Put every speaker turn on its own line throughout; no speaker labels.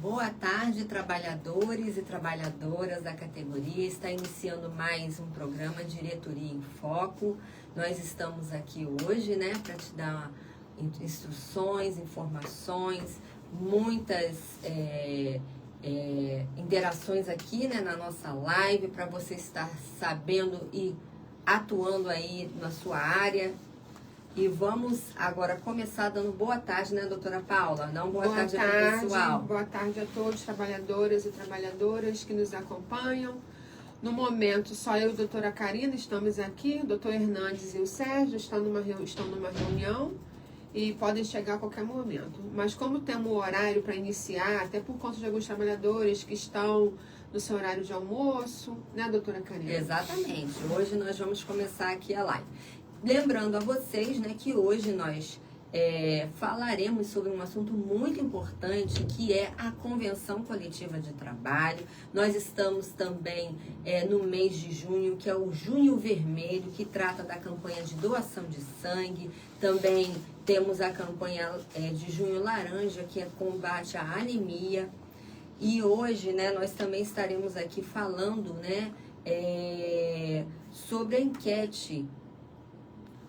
Boa tarde, trabalhadores e trabalhadoras da categoria. Está iniciando mais um programa Diretoria em Foco. Nós estamos aqui hoje, para te dar instruções, informações, muitas interações aqui, na nossa live, para você estar sabendo e atuando aí na sua área. E vamos agora começar dando boa tarde, doutora Paula? Não boa tarde ao pessoal.
Boa tarde a todos, trabalhadoras e trabalhadoras que nos acompanham. No momento, só eu e a doutora Karina estamos aqui. O doutor Hernandes e o Sérgio estão numa reunião e podem chegar a qualquer momento. Mas como temos um horário para iniciar, até por conta de alguns trabalhadores que estão no seu horário de almoço, doutora Karina?
Exatamente. Hoje nós vamos começar aqui a live. Lembrando a vocês, que hoje nós falaremos sobre um assunto muito importante, que é a Convenção Coletiva de Trabalho. Nós estamos também no mês de junho, que é o Junho Vermelho, que trata da campanha de doação de sangue. Também temos a campanha de Junho Laranja, que é combate à anemia. E hoje, nós também estaremos aqui falando, sobre a enquete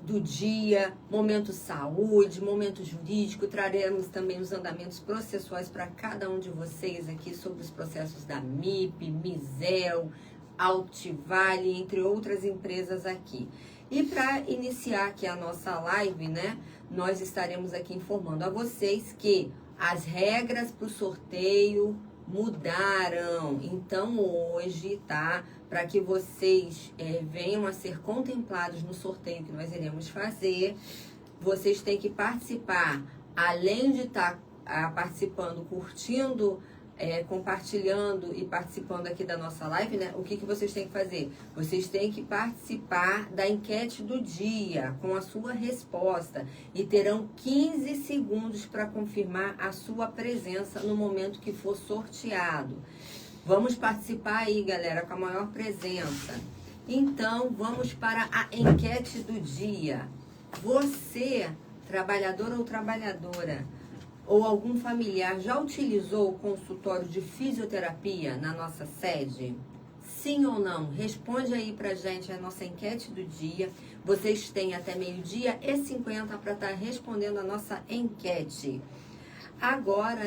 do dia, momento saúde, momento jurídico. Traremos também os andamentos processuais para cada um de vocês aqui sobre os processos da MIP, Misel, Altivale, entre outras empresas aqui. E para iniciar aqui a nossa live, nós estaremos aqui informando a vocês que as regras para o sorteio mudaram. Então hoje, para que vocês venham a ser contemplados no sorteio que nós iremos fazer, vocês têm que participar, além de estar participando, curtindo, compartilhando e participando aqui da nossa live, o que vocês têm que fazer? Vocês têm que participar da enquete do dia com a sua resposta e terão 15 segundos para confirmar a sua presença no momento que for sorteado. Vamos participar aí, galera, com a maior presença. Então, vamos para a enquete do dia. Você, trabalhador ou trabalhadora, ou algum familiar, já utilizou o consultório de fisioterapia na nossa sede? Sim ou não? Responde aí pra gente a nossa enquete do dia. Vocês têm até 12h50 para estar respondendo a nossa enquete. Agora,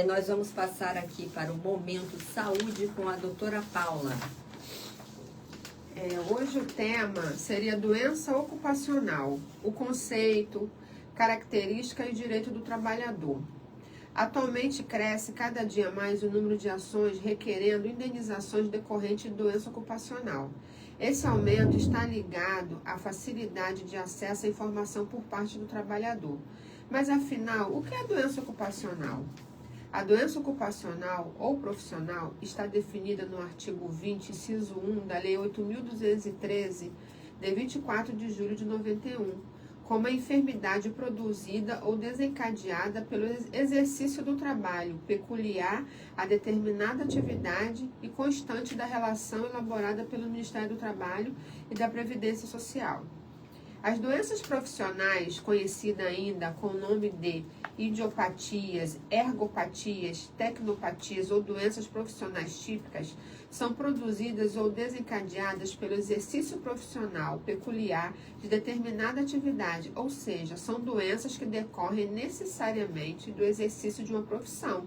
nós vamos passar aqui para o Momento Saúde com a doutora Paula.
Hoje o tema seria doença ocupacional, o conceito, característica e direito do trabalhador. Atualmente cresce cada dia mais o número de ações requerendo indenizações decorrentes de doença ocupacional. Esse aumento está ligado à facilidade de acesso à informação por parte do trabalhador. Mas afinal, o que é doença ocupacional? A doença ocupacional ou profissional está definida no artigo 20, inciso 1 da Lei 8.213, de 24 de julho de 91, como a enfermidade produzida ou desencadeada pelo exercício do trabalho peculiar a determinada atividade e constante da relação elaborada pelo Ministério do Trabalho e da Previdência Social. As doenças profissionais, conhecidas ainda com o nome de idiopatias, ergopatias, tecnopatias ou doenças profissionais típicas, são produzidas ou desencadeadas pelo exercício profissional peculiar de determinada atividade, ou seja, são doenças que decorrem necessariamente do exercício de uma profissão.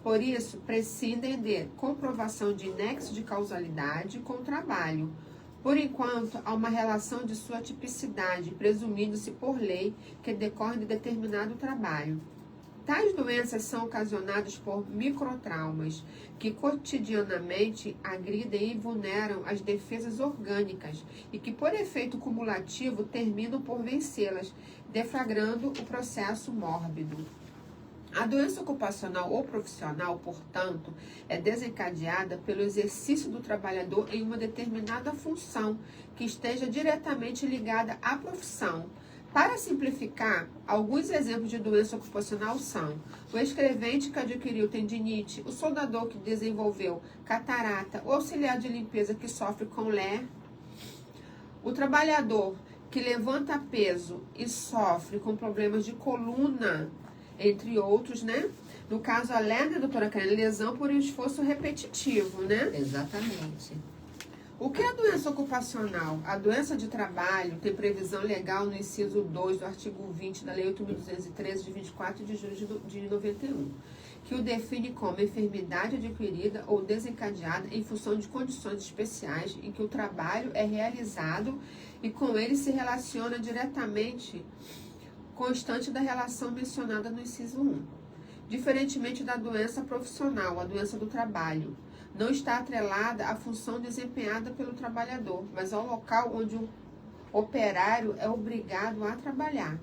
Por isso, prescindem de comprovação de nexo de causalidade com o trabalho. Por enquanto, há uma relação de sua tipicidade, presumindo-se por lei que decorre de determinado trabalho. Tais doenças são ocasionadas por microtraumas, que cotidianamente agridem e vulneram as defesas orgânicas e que, por efeito cumulativo, terminam por vencê-las, deflagrando o processo mórbido. A doença ocupacional ou profissional, portanto, é desencadeada pelo exercício do trabalhador em uma determinada função que esteja diretamente ligada à profissão. Para simplificar, alguns exemplos de doença ocupacional são o escrevente que adquiriu tendinite, o soldador que desenvolveu catarata, o auxiliar de limpeza que sofre com LER, o trabalhador que levanta peso e sofre com problemas de coluna, entre outros, No caso, além da doutora Karen, lesão por esforço repetitivo, né?
Exatamente.
O que é a doença ocupacional? A doença de trabalho tem previsão legal no inciso 2 do artigo 20 da Lei 8.213, de 24 de julho de 91, que o define como enfermidade adquirida ou desencadeada em função de condições especiais em que o trabalho é realizado e com ele se relaciona diretamente constante da relação mencionada no inciso 1. Diferentemente da doença profissional, a doença do trabalho não está atrelada à função desempenhada pelo trabalhador, mas ao local onde o operário é obrigado a trabalhar.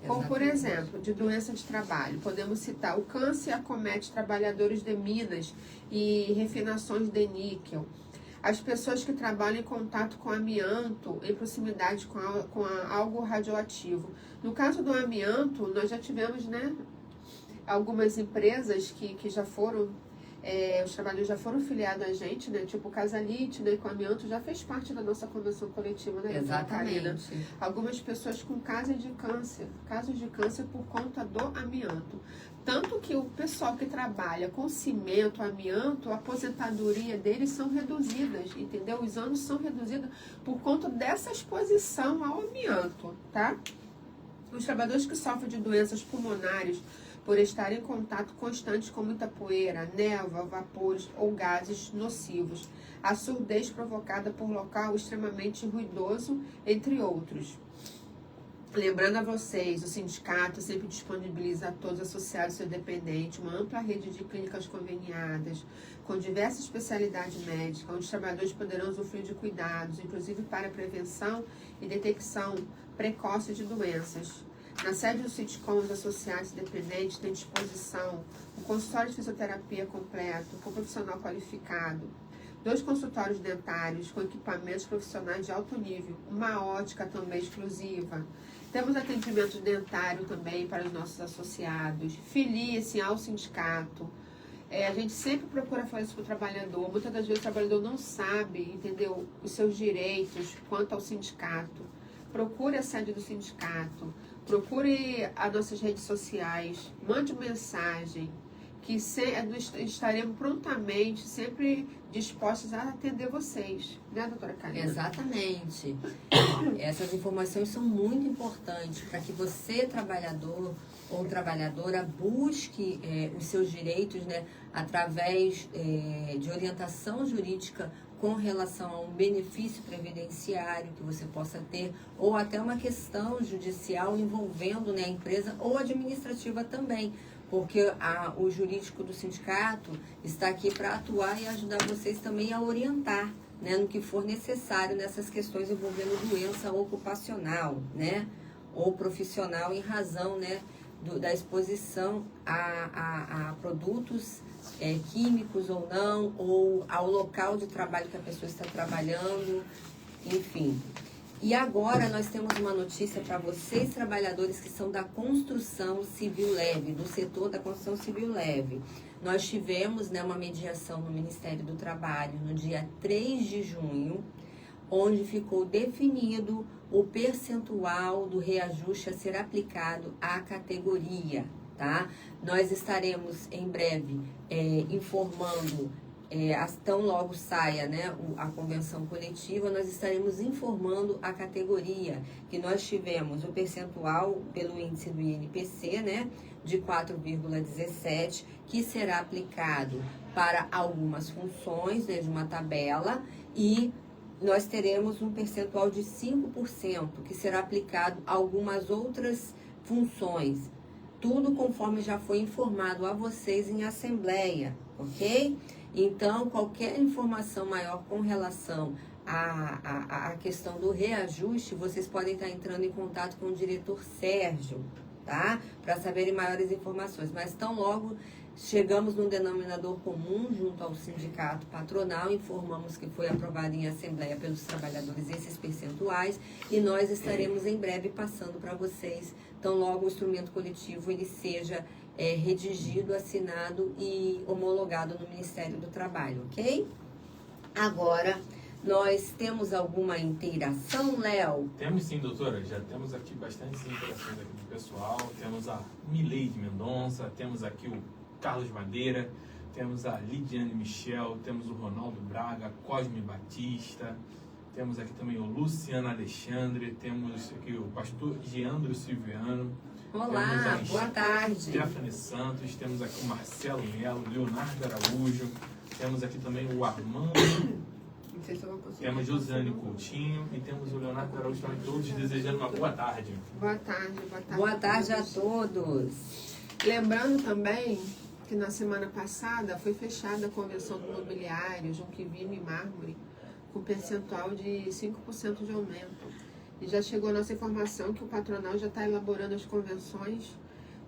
Como, por exemplo, de doença de trabalho, podemos citar o câncer acomete trabalhadores de minas e refinações de níquel. As pessoas que trabalham em contato com amianto, em proximidade com algo radioativo. No caso do amianto, nós já tivemos, né, algumas empresas que já foram, os trabalhadores já foram filiados a gente, né? Tipo o Casalite, né? Com amianto já fez parte da nossa convenção coletiva, né?
Exatamente.
Algumas pessoas com casos de câncer por conta do amianto. Tanto que o pessoal que trabalha com cimento, amianto, a aposentadoria deles são reduzidas, entendeu? Os anos são reduzidos por conta dessa exposição ao amianto, tá? Os trabalhadores que sofrem de doenças pulmonares por estar em contato constante com muita poeira, névoa, vapores ou gases nocivos, a surdez provocada por local extremamente ruidoso, entre outros. Lembrando a vocês, o sindicato sempre disponibiliza a todos associados e seus dependentes uma ampla rede de clínicas conveniadas, com diversas especialidades médicas, onde os trabalhadores poderão usufruir de cuidados, inclusive para a prevenção e detecção precoce de doenças. Na sede do Sitcom, os associados e dependentes têm disposição um consultório de fisioterapia completo, com profissional qualificado, 2 consultórios dentários com equipamentos profissionais de alto nível, uma ótica também exclusiva. Temos atendimento dentário também para os nossos associados. Filie-se ao sindicato. A gente sempre procura fazer isso para o trabalhador. Muitas das vezes o trabalhador não sabe, entendeu, os seus direitos quanto ao sindicato. Procure a sede do sindicato. Procure as nossas redes sociais, mande mensagem, que estaremos prontamente, sempre dispostos a atender vocês, né, doutora Karina?
Exatamente. Essas informações são muito importantes para que você, trabalhador ou trabalhadora, busque os seus direitos, né, através de orientação jurídica com relação a um benefício previdenciário que você possa ter, ou até uma questão judicial envolvendo, né, a empresa ou administrativa também, porque o jurídico do sindicato está aqui para atuar e ajudar vocês também a orientar, né, no que for necessário nessas questões envolvendo doença ocupacional, né, ou profissional em razão, né, da exposição a produtos químicos ou não, ou ao local de trabalho que a pessoa está trabalhando, enfim. E agora nós temos uma notícia para vocês, trabalhadores que são da construção civil leve, do setor da construção civil leve. Nós tivemos, né, uma mediação no Ministério do Trabalho no dia 3 de junho, onde ficou definido o percentual do reajuste a ser aplicado à categoria, tá? Nós estaremos em breve informando, tão logo saia, né, a convenção coletiva, nós estaremos informando a categoria que nós tivemos o percentual pelo índice do INPC, né, de 4,17, que será aplicado para algumas funções, né, de uma tabela, e nós teremos um percentual de 5% que será aplicado a algumas outras funções. Tudo conforme já foi informado a vocês em assembleia, ok? Então, qualquer informação maior com relação à questão do reajuste, vocês podem estar entrando em contato com o diretor Sérgio, tá? Para saberem maiores informações. Mas tão logo chegamos num denominador comum junto ao sindicato patronal, informamos que foi aprovado em assembleia pelos trabalhadores esses percentuais e nós estaremos em breve passando para vocês, tão logo o instrumento coletivo ele seja redigido, assinado e homologado no Ministério do Trabalho, ok? Agora, nós temos alguma inteiração, Léo?
Temos sim, doutora. Já temos aqui bastante interações aqui do pessoal. Temos a Mileide Mendonça, temos aqui o Carlos Madeira, temos a Lidiane Michel, temos o Ronaldo Braga, Cosme Batista, temos aqui também o Luciano Alexandre, temos aqui o pastor Giandro Silviano.
Olá, boa tarde.
Stephanie Santos, temos aqui o Marcelo Melo, Leonardo Araújo, temos aqui também o Armando, temos Josiane Coutinho e temos o Leonardo Araújo também, todos desejando uma boa tarde.
Boa tarde, boa tarde.
Boa tarde a todos.
Lembrando também que na semana passada foi fechada a convenção do mobiliário, Junquivino e Mármore, com percentual de 5% de aumento. E já chegou a nossa informação que o patronal já está elaborando as convenções,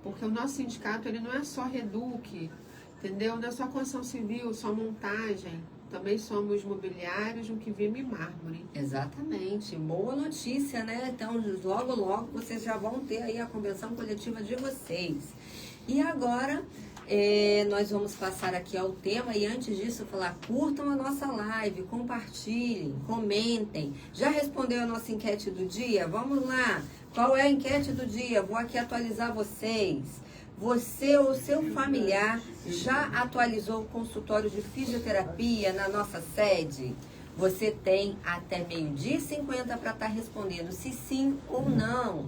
porque o nosso sindicato ele não é só Reduc, entendeu? Não é só construção civil, só montagem. Também somos mobiliários, Junquivino e Mármore.
Exatamente. Boa notícia, né? Então, logo, logo, vocês já vão ter aí a convenção coletiva de vocês. E agora, nós vamos passar aqui ao tema. E antes disso, falar, curtam a nossa live, compartilhem, comentem. Já respondeu a nossa enquete do dia? Vamos lá. Qual é a enquete do dia? Vou aqui atualizar vocês. Você ou seu familiar já atualizou o consultório de fisioterapia na nossa sede? Você tem até 12h50 para estar respondendo se sim ou não,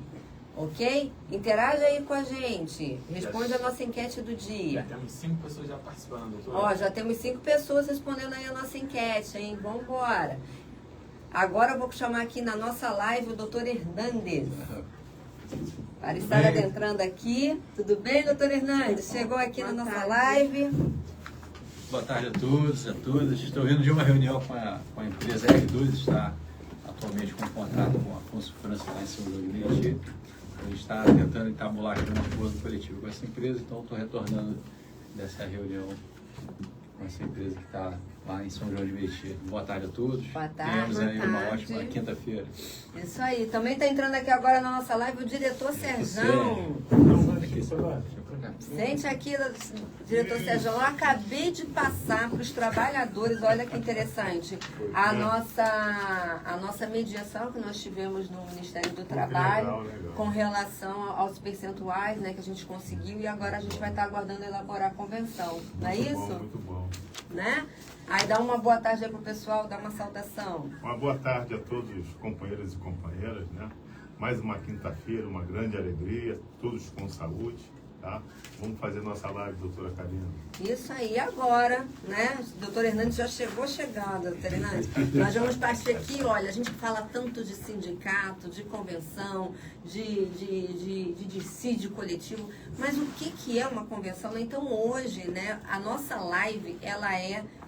ok? Interaja aí com a gente, responde a nossa enquete do dia.
Já temos 5 pessoas já participando.
Ó, já temos 5 pessoas respondendo aí a nossa enquete, hein? Vamos embora. Agora eu vou chamar aqui na nossa live o Dr. Hernandes. Para estar adentrando aqui. Tudo bem, doutor Hernandes? Chegou aqui na nossa live.
Boa tarde a todos, a todas. Estou vindo de uma reunião com a empresa R2, está atualmente com um contrato com a Afonso França lá em São João de Meriti. A gente está tentando entabular aqui um acordo coletivo com essa empresa, então estou retornando dessa reunião com essa empresa que está lá em São João de Meriti. Boa tarde a todos.
Boa tarde.
Tenhamos aí uma ótima quinta-feira.
Isso aí. Também está entrando aqui agora na nossa live o diretor Serjão. Sente aqui, diretor Sérgio, eu acabei de passar para os trabalhadores, olha que interessante, a nossa mediação que nós tivemos no Ministério do Trabalho, legal. Com relação aos percentuais, né, que a gente conseguiu, e agora a gente vai estar aguardando elaborar a convenção, não é isso?
Muito bom.
Né? Aí dá uma boa tarde aí pro pessoal, dá uma saudação.
Uma boa tarde a todos os companheiros e companheiras, né? Mais uma quinta-feira, uma grande alegria, todos com saúde. Tá? Vamos fazer nossa live, doutora Karina.
Isso aí, agora, né? O doutor Hernandes já chegando, doutor Hernandes. Nós vamos partir aqui, olha, a gente fala tanto de sindicato, de convenção, de dissídio coletivo, mas o que é uma convenção? Então hoje, né, a nossa live,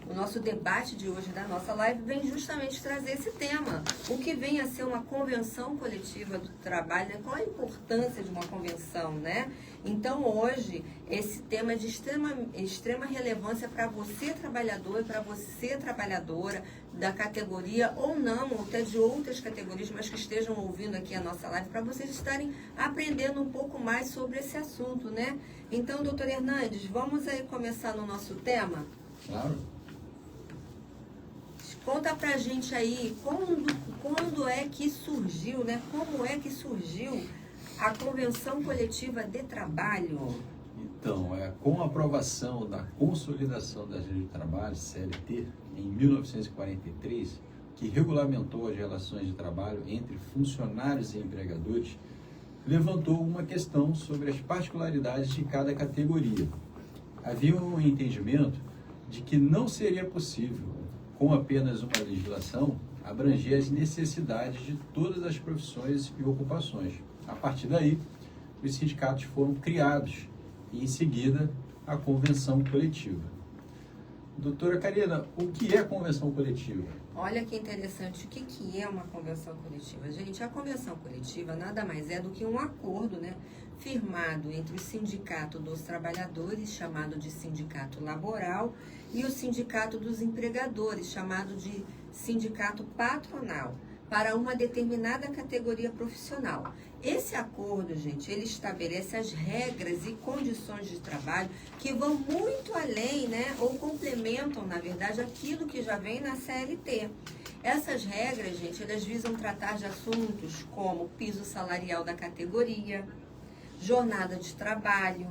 o nosso debate de hoje da nossa live vem justamente trazer esse tema. O que vem a ser uma convenção coletiva do trabalho, né? Qual a importância de uma convenção, né? Então, hoje, esse tema é de extrema relevância para você, trabalhador, e para você, trabalhadora, da categoria ou não, ou até de outras categorias, mas que estejam ouvindo aqui a nossa live, para vocês estarem aprendendo um pouco mais sobre esse assunto, né? Então, doutor Hernandes, vamos aí começar no nosso tema?
Claro.
Conta pra gente aí, quando é que surgiu, né? Como é que surgiu a Convenção Coletiva de Trabalho?
Então, com a aprovação da Consolidação das Leis de Trabalho, CLT, em 1943, que regulamentou as relações de trabalho entre funcionários e empregadores, levantou uma questão sobre as particularidades de cada categoria. Havia um entendimento de que não seria possível, com apenas uma legislação, abranger as necessidades de todas as profissões e ocupações. A partir daí, os sindicatos foram criados e, em seguida, a convenção coletiva. Doutora Karina, o que é convenção coletiva?
Olha que interessante, o que é uma convenção coletiva? Gente, a convenção coletiva nada mais é do que um acordo, né, firmado entre o sindicato dos trabalhadores, chamado de sindicato laboral, e o sindicato dos empregadores, chamado de sindicato patronal, para uma determinada categoria profissional. Esse acordo, gente, ele estabelece as regras e condições de trabalho que vão muito além, né, ou complementam, na verdade, aquilo que já vem na CLT. Essas regras, gente, elas visam tratar de assuntos como piso salarial da categoria, jornada de trabalho,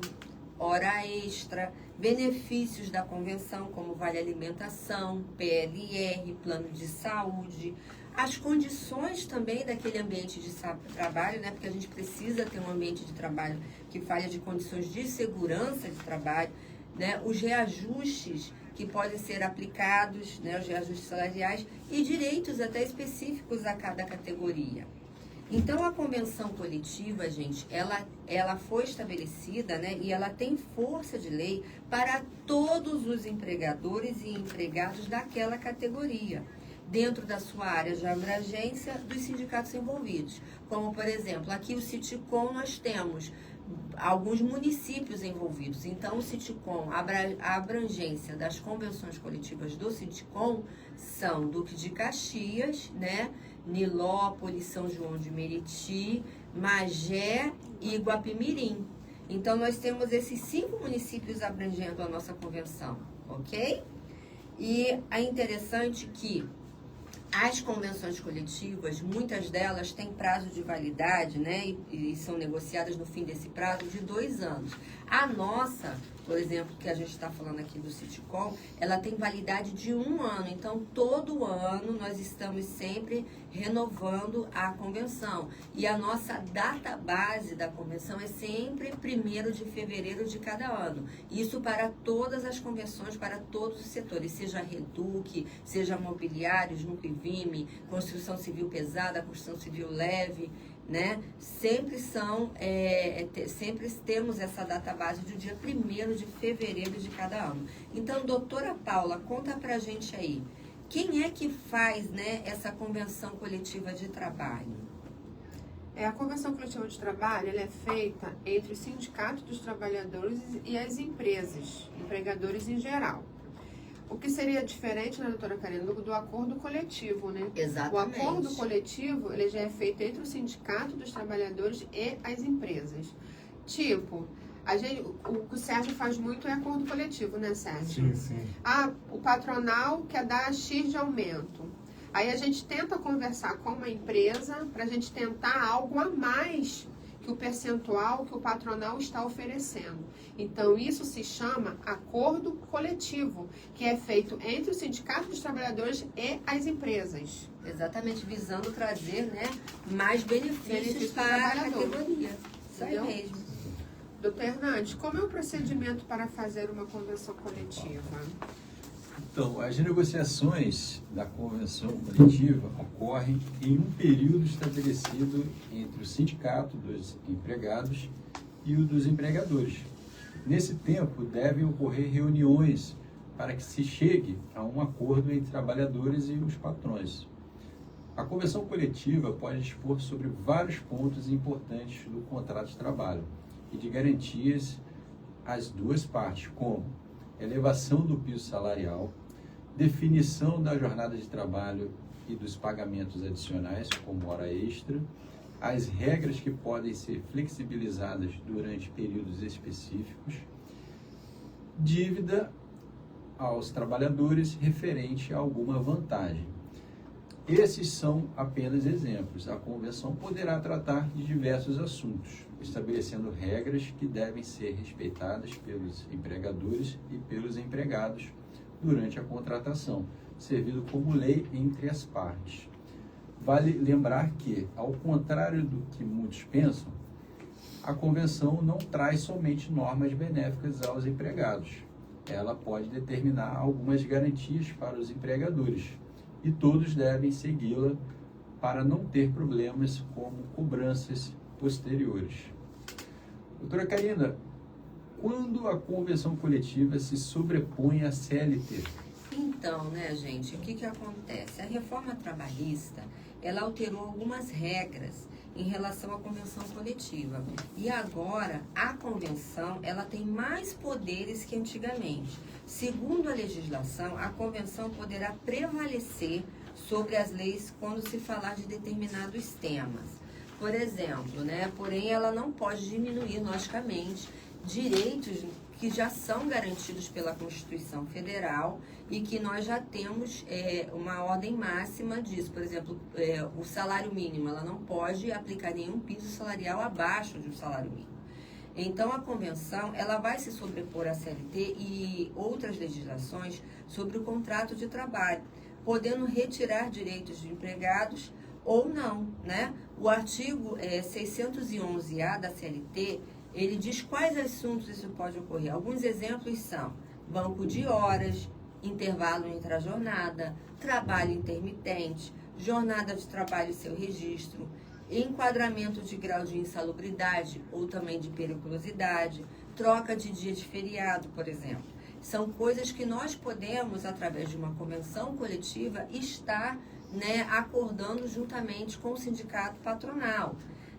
hora extra, benefícios da convenção, como vale alimentação, PLR, plano de saúde, as condições também daquele ambiente de trabalho, né? Porque a gente precisa ter um ambiente de trabalho que fale de condições de segurança de trabalho, né? Os reajustes que podem ser aplicados, né? Os reajustes salariais e direitos até específicos a cada categoria. Então, a convenção coletiva, gente, ela foi estabelecida, né, e ela tem força de lei para todos os empregadores e empregados daquela categoria, dentro da sua área de abrangência dos sindicatos envolvidos. Como, por exemplo, aqui o Citicom nós temos alguns municípios envolvidos. Então, o Citicom, a abrangência das convenções coletivas do Citicom são Duque de Caxias, né, Nilópolis, São João de Meriti, Magé e Guapimirim. Então, nós temos esses 5 municípios abrangendo a nossa convenção, ok? E é interessante que as convenções coletivas, muitas delas têm prazo de validade, né? E são negociadas no fim desse prazo de 2 anos. A nossa, por exemplo, que a gente está falando aqui do Citicom, ela tem validade de 1 ano. Então, todo ano nós estamos sempre renovando a convenção. E a nossa data base da convenção é sempre 1º de fevereiro de cada ano. Isso para todas as convenções, para todos os setores, seja Reduc, seja mobiliários, Nuclivime, construção civil pesada, construção civil leve, né? Sempre temos essa data base do dia 1º de fevereiro de cada ano. Então, doutora Paula, conta pra gente aí, quem é que faz, né, essa convenção coletiva de trabalho?
A convenção coletiva de trabalho ela é feita entre os sindicatos dos trabalhadores e as empresas, empregadores em geral. O que seria diferente, né, doutora Karina, do acordo coletivo, né?
Exatamente.
O acordo coletivo, ele já é feito entre o sindicato dos trabalhadores e as empresas. Tipo, o que o Sérgio faz muito é acordo coletivo, né, Sérgio?
Sim.
O patronal quer dar X de aumento. Aí a gente tenta conversar com uma empresa para a gente tentar algo a mais que o percentual que o patronal está oferecendo. Então, isso se chama acordo coletivo, que é feito entre o sindicato dos trabalhadores e as empresas.
Exatamente, visando trazer, né, mais benefícios para a categoria. Isso aí mesmo.
Doutor Hernandes, como é o procedimento para fazer uma convenção coletiva?
Então, as negociações da convenção coletiva ocorrem em um período estabelecido entre o sindicato dos empregados e o dos empregadores. Nesse tempo, devem ocorrer reuniões para que se chegue a um acordo entre trabalhadores e os patrões. A convenção coletiva pode dispor sobre vários pontos importantes do contrato de trabalho e de garantias às duas partes, como elevação do piso salarial, definição da jornada de trabalho e dos pagamentos adicionais, como hora extra, as regras que podem ser flexibilizadas durante períodos específicos, dívida aos trabalhadores referente a alguma vantagem. Esses são apenas exemplos. A convenção poderá tratar de diversos assuntos, estabelecendo regras que devem ser respeitadas pelos empregadores e pelos empregados durante a contratação, servindo como lei entre as partes. Vale lembrar que, ao contrário do que muitos pensam, a convenção não traz somente normas benéficas aos empregados. Ela pode determinar algumas garantias para os empregadores, e todos devem segui-la para não ter problemas como cobranças posteriores. Doutora Karina, quando a convenção coletiva se sobrepõe à CLT?
Então, né, gente, o que acontece? A reforma trabalhista, ela alterou algumas regras em relação à convenção coletiva. E agora, a convenção, ela tem mais poderes que antigamente. Segundo a legislação, a convenção poderá prevalecer sobre as leis quando se falar de determinados temas. Por exemplo, né, porém, ela não pode diminuir, logicamente, direitos que já são garantidos pela Constituição Federal e que nós já temos uma ordem máxima disso. Por exemplo, o salário mínimo, ela não pode aplicar nenhum piso salarial abaixo de um salário mínimo. Então, a convenção, ela vai se sobrepor à CLT e outras legislações sobre o contrato de trabalho, podendo retirar direitos de empregados ou não, né? O artigo 611-A da CLT, ele diz quais assuntos isso pode ocorrer. Alguns exemplos são banco de horas, intervalo entre a jornada, trabalho intermitente, jornada de trabalho e seu registro, enquadramento de grau de insalubridade ou também de periculosidade, troca de dia de feriado, por exemplo. São coisas que nós podemos, através de uma convenção coletiva, estar, né, acordando juntamente com o sindicato patronal.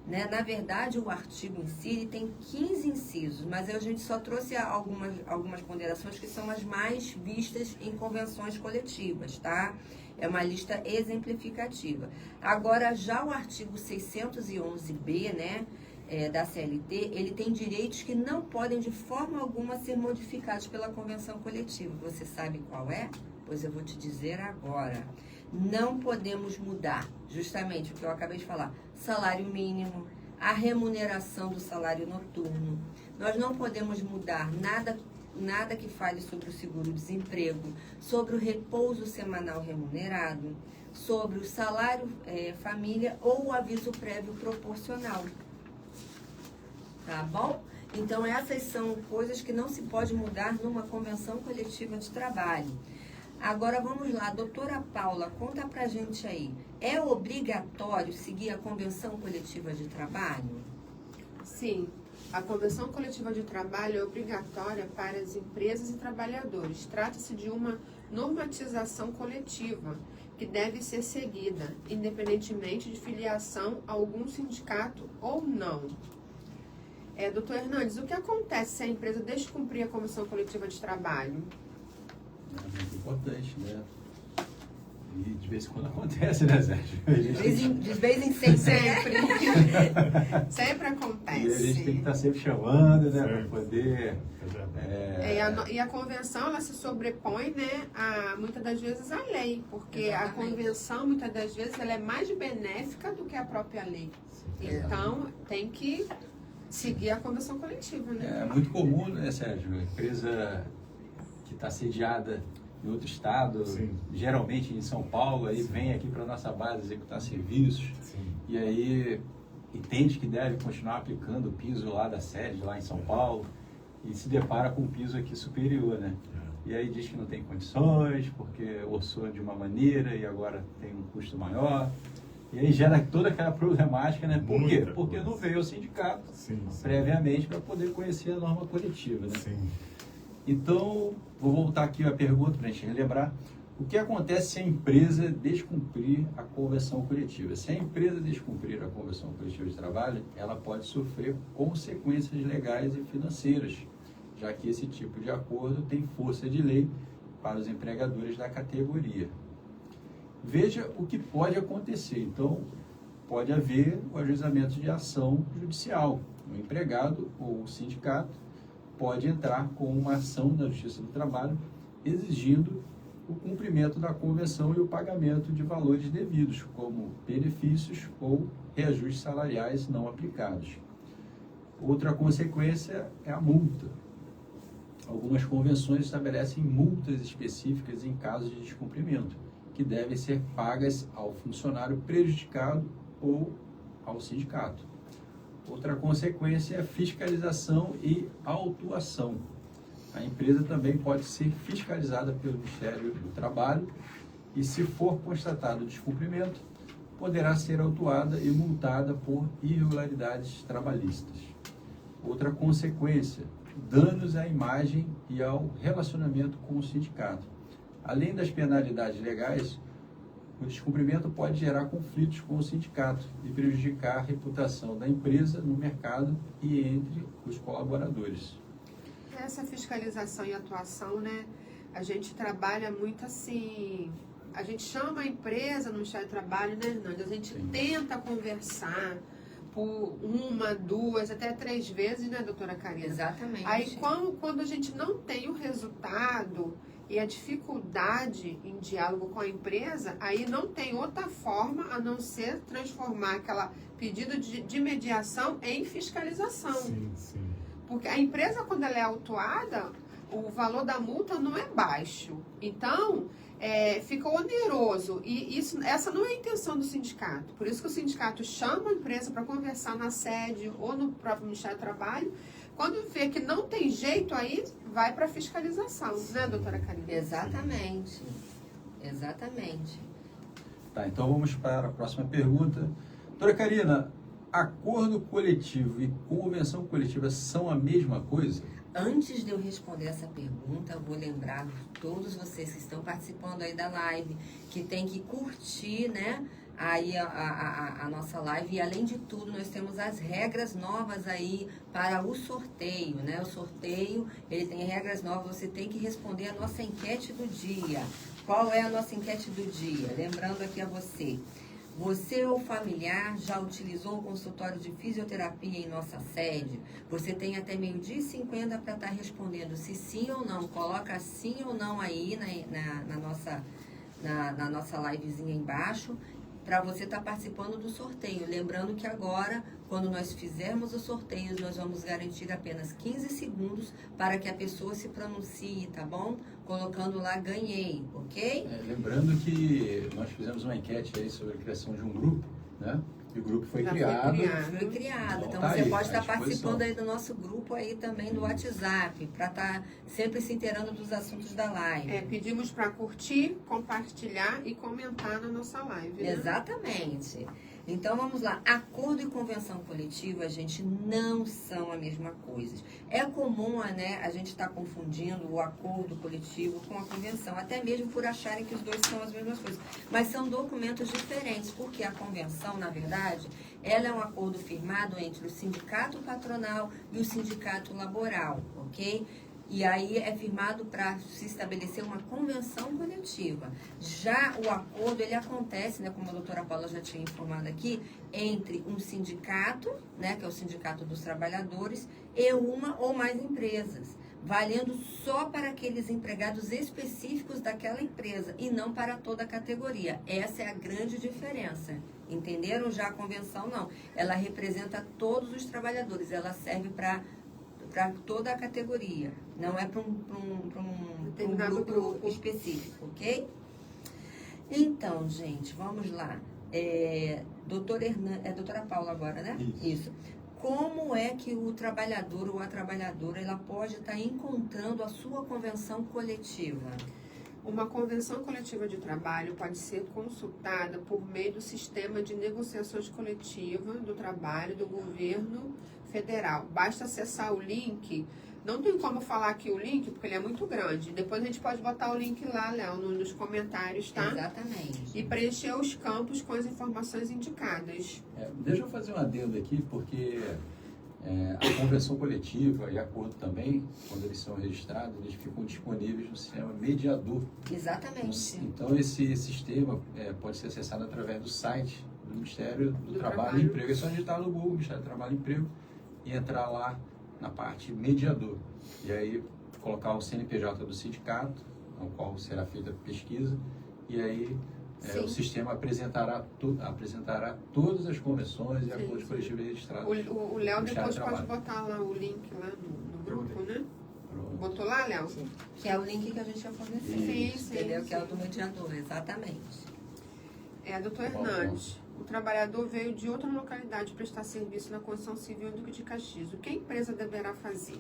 Né? Na verdade, o artigo em si ele tem 15 incisos, mas a gente só trouxe algumas ponderações que são as mais vistas em convenções coletivas, tá? É uma lista exemplificativa. Agora, já o artigo 611-B, né, da CLT, ele tem direitos que não podem de forma alguma ser modificados pela convenção coletiva. Você sabe qual é? Pois eu vou te dizer agora. Não podemos mudar, justamente o que eu acabei de falar, salário mínimo, a remuneração do salário noturno. Nós não podemos mudar nada que fale sobre o seguro-desemprego, sobre o repouso semanal remunerado, sobre o salário família ou o aviso prévio proporcional. Tá bom? Então, essas são coisas que não se pode mudar numa convenção coletiva de trabalho. Agora, vamos lá, doutora Paula, conta pra gente aí. É obrigatório seguir a convenção coletiva de trabalho?
Sim. A convenção coletiva de trabalho é obrigatória para as empresas e trabalhadores. Trata-se de uma normatização coletiva que deve ser seguida, independentemente de filiação a algum sindicato ou não. Doutor Hernandes, o que acontece se a empresa deixa de cumprir a convenção coletiva de trabalho?
É muito importante, né? E de vez em quando acontece, né, Sérgio?
De vez em sempre.
Sempre acontece.
E a gente tem que estar sempre chamando, né, para poder...
E a convenção, ela se sobrepõe, né, muitas das vezes à lei, porque exatamente. A convenção, muitas das vezes, ela é mais benéfica do que a própria lei. Então, tem que seguir a convenção coletiva, né? É
muito comum, né, Sérgio? A empresa que está sediada em outro estado, sim, geralmente em São Paulo, aí sim, vem aqui para a nossa base executar serviços, sim, e aí entende que deve continuar aplicando o piso lá da sede, lá em São Paulo, e se depara com um piso aqui superior, né? E aí diz que não tem condições, porque orçou de uma maneira e agora tem um custo maior. E aí gera toda aquela problemática, né? Por quê? Porque não veio ao sindicato, sim, previamente para poder conhecer a norma coletiva, né? Sim. Então, vou voltar aqui a pergunta para a gente relembrar. O que acontece se a empresa descumprir a convenção coletiva? Se a empresa descumprir a convenção coletiva de trabalho, ela pode sofrer consequências legais e financeiras, já que esse tipo de acordo tem força de lei para os empregadores da categoria. Veja o que pode acontecer. Então, pode haver o ajuizamento de ação judicial. O empregado ou o sindicato pode entrar com uma ação na Justiça do Trabalho exigindo o cumprimento da convenção e o pagamento de valores devidos, como benefícios ou reajustes salariais não aplicados. Outra consequência é a multa. Algumas convenções estabelecem multas específicas em casos de descumprimento, que devem ser pagas ao funcionário prejudicado ou ao sindicato. Outra consequência é a fiscalização e autuação. A empresa também pode ser fiscalizada pelo Ministério do Trabalho e, se for constatado o descumprimento, poderá ser autuada e multada por irregularidades trabalhistas. Outra consequência, danos à imagem e ao relacionamento com o sindicato. Além das penalidades legais, o descumprimento pode gerar conflitos com o sindicato e prejudicar a reputação da empresa no mercado e entre os colaboradores.
Essa fiscalização e atuação, né? A gente trabalha muito assim, a gente chama a empresa no Ministério do Trabalho, né, Hernandes? A gente tenta conversar por 1, 2, até 3 vezes, né, doutora Karina?
Exatamente.
Aí quando a gente não tem o resultado e a dificuldade em diálogo com a empresa, aí não tem outra forma a não ser transformar aquela pedido de mediação em fiscalização.
Sim, sim.
Porque a empresa, quando ela é autuada, o valor da multa não é baixo. Então, fica oneroso. E essa não é a intenção do sindicato. Por isso que o sindicato chama a empresa para conversar na sede ou no próprio Ministério do Trabalho. Quando vê que não tem jeito, aí vai para fiscalização, né, doutora Karina?
Exatamente. Exatamente.
Tá, então vamos para a próxima pergunta. Doutora Karina, acordo coletivo e convenção coletiva são a mesma coisa?
Antes de eu responder essa pergunta, eu vou lembrar todos vocês que estão participando aí da live, que tem que curtir, né, aí a nossa live. E além de tudo, nós temos as regras novas aí para o sorteio, né? O sorteio, ele tem regras novas, você tem que responder a nossa enquete do dia. Qual é a nossa enquete do dia? Lembrando aqui a você. Você ou familiar já utilizou o consultório de fisioterapia em nossa sede? Você tem até 12h50 para estar respondendo se sim ou não. Coloca sim ou não aí na nossa livezinha embaixo, para você estar participando do sorteio. Lembrando que agora, quando nós fizermos o sorteio, nós vamos garantir apenas 15 segundos para que a pessoa se pronuncie, tá bom? Colocando lá, ganhei, ok?
Lembrando que nós fizemos uma enquete aí sobre a criação de um grupo, né? E o grupo foi criado.
Foi criado. Então
Tá
você
aí,
pode
à
estar participando
disposição.
aí do nosso grupo aí também do WhatsApp, para estar sempre se inteirando dos assuntos da live.
Pedimos para curtir, compartilhar e comentar na nossa live, né?
Exatamente. Então vamos lá. Acordo e convenção coletiva, gente, não são a mesma coisa. É comum, né, a gente estar confundindo o acordo coletivo com a convenção, até mesmo por acharem que os dois são as mesmas coisas. Mas são documentos diferentes, porque a convenção, na verdade, ela é um acordo firmado entre o sindicato patronal e o sindicato laboral, ok? E aí é firmado para se estabelecer uma convenção coletiva. Já o acordo, ele acontece, né, como a doutora Paula já tinha informado aqui, entre um sindicato, né, que é o Sindicato dos Trabalhadores, e uma ou mais empresas, valendo só para aqueles empregados específicos daquela empresa e não para toda a categoria. Essa é a grande diferença. Entenderam? Já a convenção não. Ela representa todos os trabalhadores, ela serve para toda a categoria, não é para um grupo específico, ok? Então, gente, vamos lá. Doutora Paula agora, né? Isso. Como é que o trabalhador ou a trabalhadora ela pode estar encontrando a sua convenção coletiva?
Uma convenção coletiva de trabalho pode ser consultada por meio do sistema de negociações coletivas do trabalho do governo federal. Basta acessar o link. Não tem como falar aqui o link, porque ele é muito grande. Depois a gente pode botar o link lá, Léo, nos comentários, tá?
Exatamente.
E preencher os campos com as informações indicadas.
Deixa eu fazer um adendo aqui, porque a convenção coletiva e acordo também, quando eles são registrados, eles ficam disponíveis no sistema mediador.
Exatamente.
Então, esse sistema pode ser acessado através do site do Ministério do Trabalho e Emprego. É só digitar no Google, Ministério do Trabalho e Emprego, e entrar lá na parte mediador. E aí, colocar o CNPJ do sindicato, ao qual será feita a pesquisa, e aí o sistema apresentará todas as convenções e acordos coletivos registrados.
O Léo depois pode botar lá o link lá no grupo, né?
Pronto.
Botou lá, Léo?
Que é o link que a gente já forneceu.
Sim.
Entendeu? Que é o do mediador, exatamente.
Doutor Hernandes, o trabalhador veio de outra localidade prestar serviço na construção civil do de Caxias. O que a empresa deverá fazer?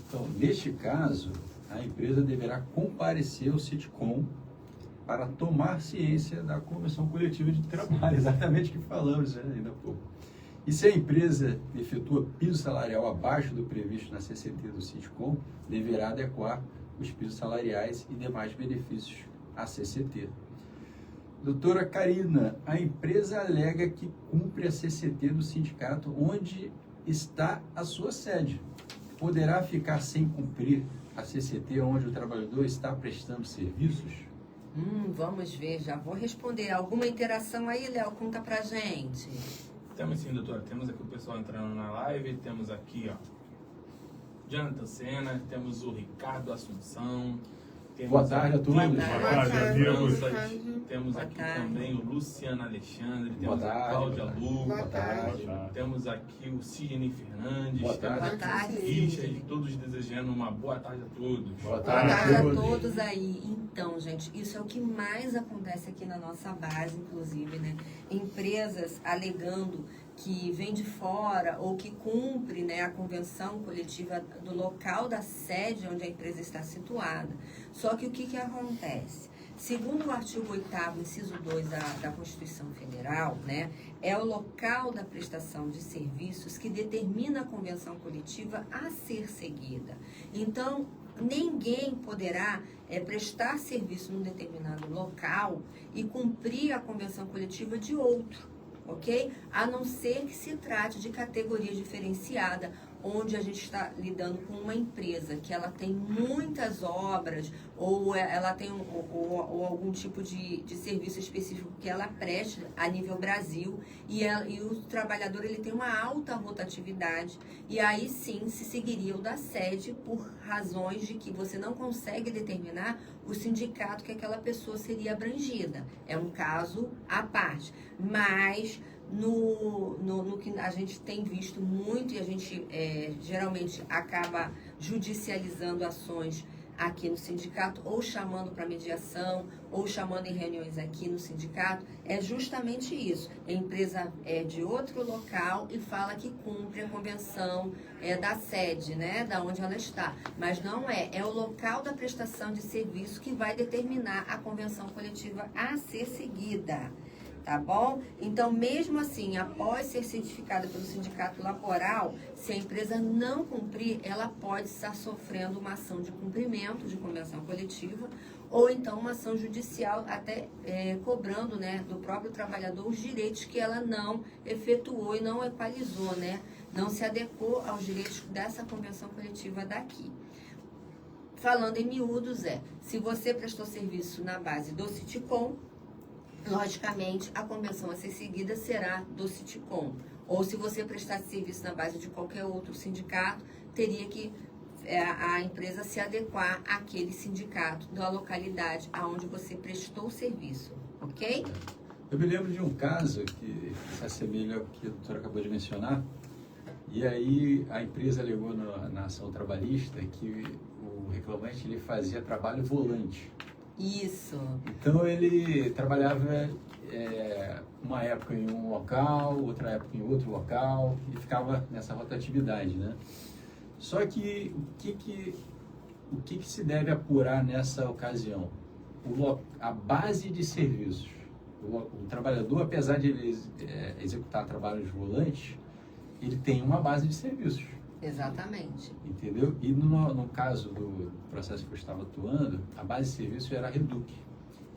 Então, neste caso, a empresa deverá comparecer ao Sitcom para tomar ciência da convenção coletiva de trabalho, exatamente o que falamos ainda há pouco. E se a empresa efetua piso salarial abaixo do previsto na CCT do Sitcom, deverá adequar os pisos salariais e demais benefícios à CCT. Doutora Karina, a empresa alega que cumpre a CCT do sindicato onde está a sua sede. Poderá ficar sem cumprir a CCT onde o trabalhador está prestando serviços?
Vamos ver, já vou responder. Alguma interação aí, Léo? Conta pra gente.
Temos sim, doutora. Temos aqui o pessoal entrando na live. Temos aqui, Jonathan Senna. Temos o Ricardo Assunção.
Boa tarde a todos.
Boa
Boa tarde, amigos.
Temos
Boa
aqui
tarde.
também o Luciano Alexandre,
Boa
temos a
tarde.
Cláudia Lu,
Boa tarde.
temos aqui o Sidney Fernandes,
Boa tarde.
Boa tarde,
Richard, todos desejando uma boa tarde a todos.
Boa
Boa
tarde
tarde a
todos.
todos aí. Então, gente, isso é o que mais acontece aqui na nossa base, inclusive, né? Empresas alegando que vem de fora ou que cumpre, né, a convenção coletiva do local da sede onde a empresa está situada. Só que o que acontece? Segundo o artigo 8º, inciso 2 da Constituição Federal, né, é o local da prestação de serviços que determina a convenção coletiva a ser seguida. Então, ninguém poderá prestar serviço num determinado local e cumprir a convenção coletiva de outro, ok? A não ser que se trate de categoria diferenciada, onde a gente está lidando com uma empresa que ela tem muitas obras ou ela tem ou algum tipo de serviço específico que ela preste a nível Brasil e o trabalhador ele tem uma alta rotatividade e aí sim se seguiria o da sede por razões de que você não consegue determinar o sindicato que aquela pessoa seria abrangida. É um caso à parte, mas no que a gente tem visto muito e a gente geralmente acaba judicializando ações aqui no sindicato, ou chamando para mediação, ou chamando em reuniões aqui no sindicato, é justamente isso. A empresa é de outro local e fala que cumpre a convenção da sede, né, da onde ela está. Mas não é o local da prestação de serviço que vai determinar a convenção coletiva a ser seguida. Tá bom? Então, mesmo assim, após ser certificada pelo sindicato laboral, se a empresa não cumprir, ela pode estar sofrendo uma ação de cumprimento de convenção coletiva ou então uma ação judicial até cobrando, né, do próprio trabalhador os direitos que ela não efetuou e não equalizou, né? Não se adequou aos direitos dessa convenção coletiva daqui. Falando em miúdos, se você prestou serviço na base do Citicom, logicamente, a convenção a ser seguida será do Citicom. Ou se você prestasse serviço na base de qualquer outro sindicato, teria que a empresa se adequar àquele sindicato da localidade aonde você prestou o serviço, ok?
Eu me lembro de um caso que se assemelha ao que a doutora acabou de mencionar, e aí a empresa alegou na ação trabalhista que o reclamante ele fazia trabalho volante.
Isso.
Então ele trabalhava uma época em um local, outra época em outro local, e ficava nessa rotatividade, né? Só que o que se deve apurar nessa ocasião? A base de serviços. O trabalhador, apesar de ele executar trabalhos volantes, ele tem uma base de serviços.
Exatamente.
Entendeu? E no caso do processo que eu estava atuando, a base de serviço era a Reduc.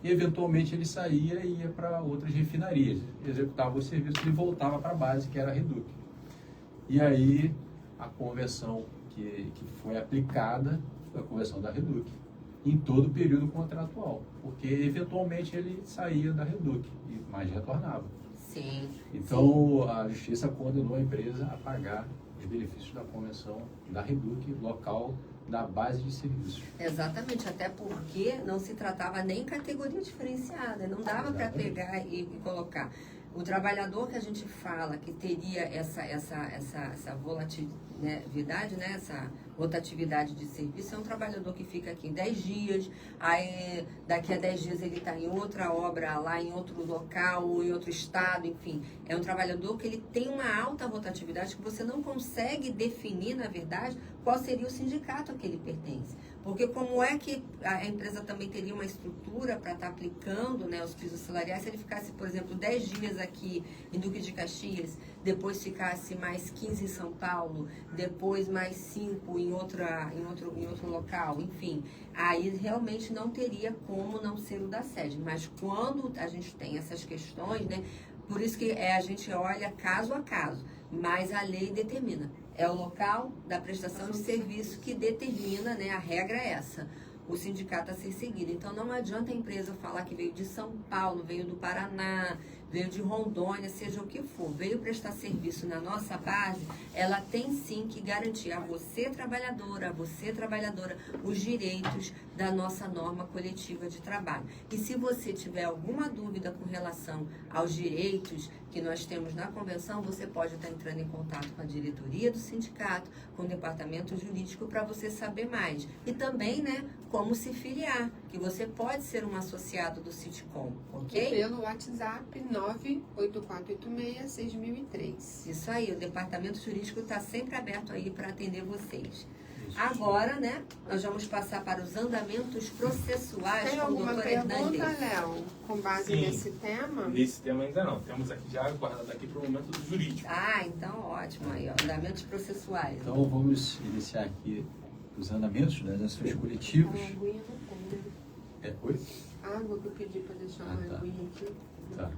E eventualmente ele saía e ia para outras refinarias, executava o serviço e voltava para a base, que era a Reduc. E aí a convenção que foi aplicada foi a convenção da Reduc, em todo o período contratual, porque eventualmente ele saía da Reduc, mas retornava.
Sim.
Então a justiça condenou a empresa a pagar os benefícios da convenção da Reduc, local da base de serviços.
Exatamente, até porque não se tratava nem categoria diferenciada, não dava para pegar e colocar. O trabalhador que a gente fala que teria essa volatilidade, né, essa rotatividade de serviço, é um trabalhador que fica aqui 10 dias, aí daqui a 10 dias ele está em outra obra lá, em outro local, ou em outro estado, enfim. É um trabalhador que ele tem uma alta rotatividade que você não consegue definir, na verdade, qual seria o sindicato a que ele pertence. Porque como é que a empresa também teria uma estrutura para estar aplicando, né, os pisos salariais se ele ficasse, por exemplo, 10 dias aqui em Duque de Caxias, depois ficasse mais 15 em São Paulo, depois mais 5 em outro local, enfim. Aí realmente não teria como não ser o da sede. Mas quando a gente tem essas questões, né, por isso que a gente olha caso a caso, mas a lei determina. É o local da prestação de serviço que determina, né, a regra é essa, o sindicato a ser seguido. Então não adianta a empresa falar que veio de São Paulo, veio do Paraná, veio de Rondônia, seja o que for, veio prestar serviço na nossa base, ela tem sim que garantir a você trabalhadora, os direitos da nossa norma coletiva de trabalho. E se você tiver alguma dúvida com relação aos direitos que nós temos na convenção, você pode estar entrando em contato com a diretoria do sindicato, com o departamento jurídico, para você saber mais. E também, né, como se filiar, que você pode ser um associado do Citicom, ok?
Pelo WhatsApp 98486-6003.
Isso aí, o departamento jurídico está sempre aberto aí para atender vocês. Agora, né, nós vamos passar para os andamentos processuais
Tem
com o
alguma
doutor
pergunta,
Hernandes.
Léo, com base
Sim.
nesse tema?
Nesse tema ainda não. Temos aqui já guardado aqui para o momento do jurídico.
Ah, então ótimo aí, ó, andamentos processuais.
Então vamos iniciar aqui os andamentos das ações coletivas.
A aguinha não tem, né?
Oi?
A água que eu pedi para deixar uma
tá.
aguinha aqui.
Tá.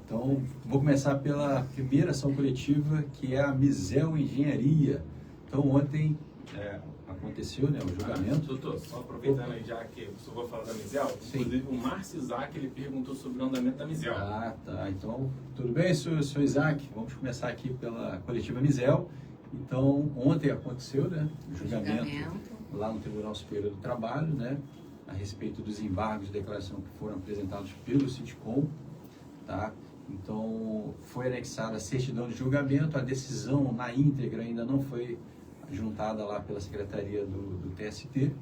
Então, vou começar pela primeira ação coletiva, que é a Misel Engenharia. Então, ontem aconteceu, né, o julgamento.
Doutor, só aproveitando aí já que eu só vou falar da Misel,
Sim.
inclusive o Márcio Isaac, ele perguntou sobre o andamento da Misel.
Ah, tá. Então, tudo bem, senhor Isaac? Vamos começar aqui pela coletiva Misel. Então, ontem aconteceu, né, o julgamento lá no Tribunal Superior do Trabalho, né, a respeito dos embargos de declaração que foram apresentados pelo Citicom, tá? Então, foi anexada a certidão de julgamento, a decisão na íntegra ainda não foi juntada lá pela Secretaria do TST.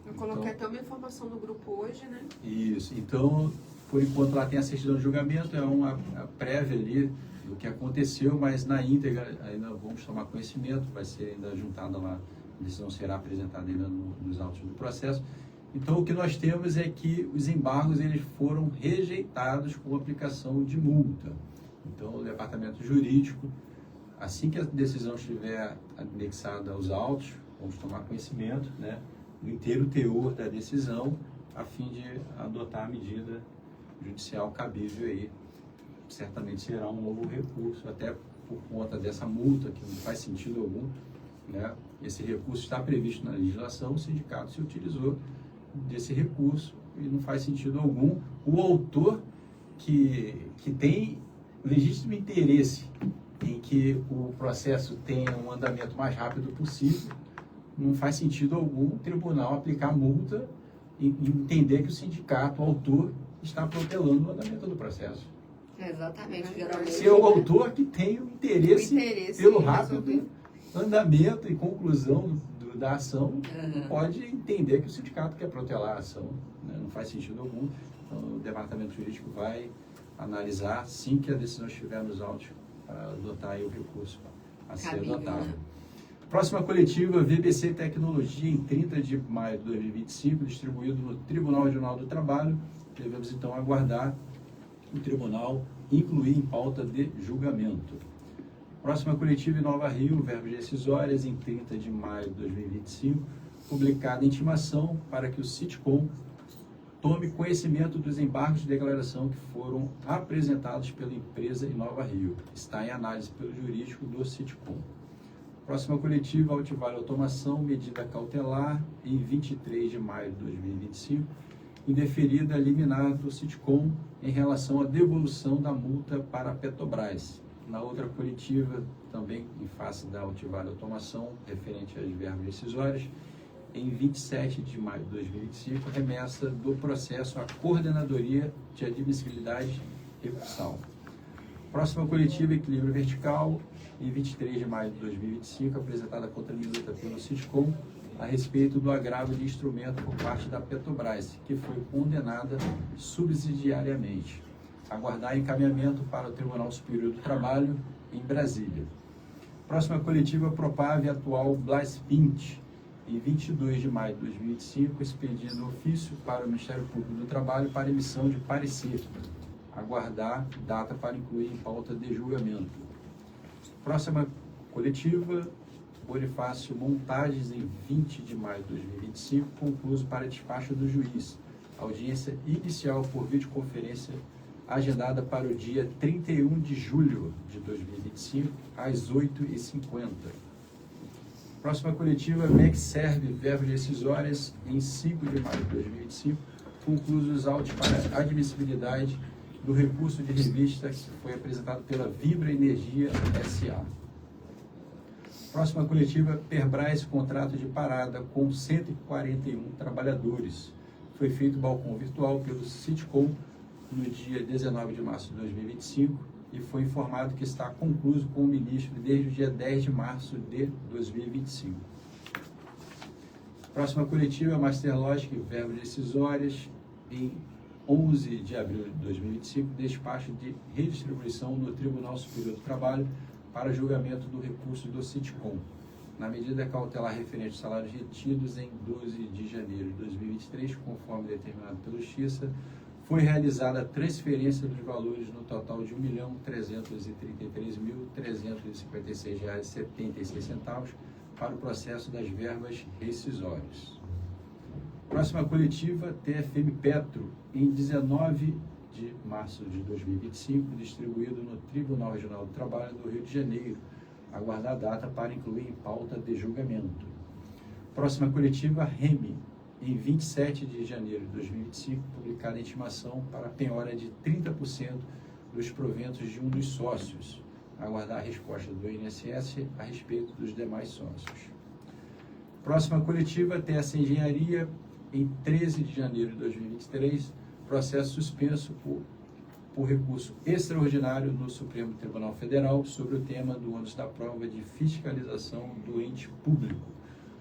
Eu coloquei até uma informação no grupo hoje, né?
Isso. Então, por enquanto, lá tem a certidão de julgamento, é uma prévia ali do que aconteceu, mas na íntegra ainda vamos tomar conhecimento, vai ser ainda juntada lá, a decisão será apresentada ainda nos autos do processo. Então, o que nós temos é que os embargos eles foram rejeitados com aplicação de multa. Então, o departamento jurídico, assim que a decisão estiver anexada aos autos, vamos tomar conhecimento, né, do inteiro teor da decisão, a fim de adotar a medida judicial cabível aí. Certamente será um novo recurso, até por conta dessa multa, que não faz sentido algum, né? Esse recurso está previsto na legislação, o sindicato se utilizou desse recurso e não faz sentido algum. O autor que tem legítimo interesse em que o processo tenha um andamento mais rápido possível, não faz sentido algum o tribunal aplicar multa e entender que o sindicato, o autor, está protelando o andamento do processo.
Exatamente, geralmente.
Se é o autor que tem o interesse pelo rápido andamento e conclusão da ação, pode entender que o sindicato quer protelar a ação, né? Não faz sentido algum. Então, o departamento jurídico vai analisar, assim que a decisão estiver nos autos, para adotar aí o recurso a ser adotado.
Né?
Próxima coletiva, VBC Tecnologia, em 30 de maio de 2025, distribuído no Tribunal Regional do Trabalho. Devemos, então, aguardar o tribunal incluir em pauta de julgamento. Próxima coletiva em Nova Rio, verbos decisórias, em 30 de maio de 2025, publicada intimação para que o Citicom tome conhecimento dos embargos de declaração que foram apresentados pela empresa em Nova Rio. Está em análise pelo jurídico do Citicom. Próxima coletiva, Altivale Automação, medida cautelar, em 23 de maio de 2025, indeferida liminar do Citicom em relação à devolução da multa para a Petrobras. Na outra coletiva, também em face da Altivale Automação, referente às verbas decisórias, em 27 de maio de 2025, remessa do processo à Coordenadoria de Admissibilidade Recursal. Próxima coletiva, Equilíbrio Vertical, em 23 de maio de 2025, apresentada contra a minuta pelo Citicom, a respeito do agravo de instrumento por parte da Petrobras, que foi condenada subsidiariamente. Aguardar encaminhamento para o Tribunal Superior do Trabalho, em Brasília. Próxima coletiva, Propave atual Blas Pint, em 22 de maio de 2025, expedindo ofício para o Ministério Público do Trabalho para emissão de parecer. Aguardar data para incluir em pauta de julgamento. Próxima coletiva, Bonifácio Montagens, em 20 de maio de 2025, concluso para despacho do juiz. Audiência inicial por videoconferência agendada para o dia 31 de julho de 2025, às 8h50. Próxima coletiva, MEC-Serve, verbos decisórias, em 5 de maio de 2025, conclusos os autos para admissibilidade do recurso de revista que foi apresentado pela Vibra Energia S.A. Próxima coletiva, Perbras, contrato de parada com 141 trabalhadores. Foi feito balcão virtual pelo Sitcom no dia 19 de março de 2025 e foi informado que está concluído com o ministro desde o dia 10 de março de 2025. Próxima coletiva, Master Logic, verbos decisórias, em 11 de abril de 2025, despacho de redistribuição no Tribunal Superior do Trabalho para julgamento do recurso do Sitcom, na medida cautelar referente aos salários retidos em 12 de janeiro de 2023, conforme determinado pela Justiça, foi realizada a transferência dos valores no total de R$ 1.333.356,76 para o processo das verbas rescisórias. Próxima coletiva, TFM Petro, em 19 de março de 2025, distribuído no Tribunal Regional do Trabalho do Rio de Janeiro. Aguardar a data para incluir em pauta de julgamento. Próxima coletiva, REME, em 27 de janeiro de 2025, publicada a intimação para a penhora de 30% dos proventos de um dos sócios. Aguardar a resposta do INSS a respeito dos demais sócios. Próxima coletiva, TS Engenharia, em 13 de janeiro de 2023, processo suspenso por recurso extraordinário no Supremo Tribunal Federal sobre o tema do ônus da prova de fiscalização do ente público.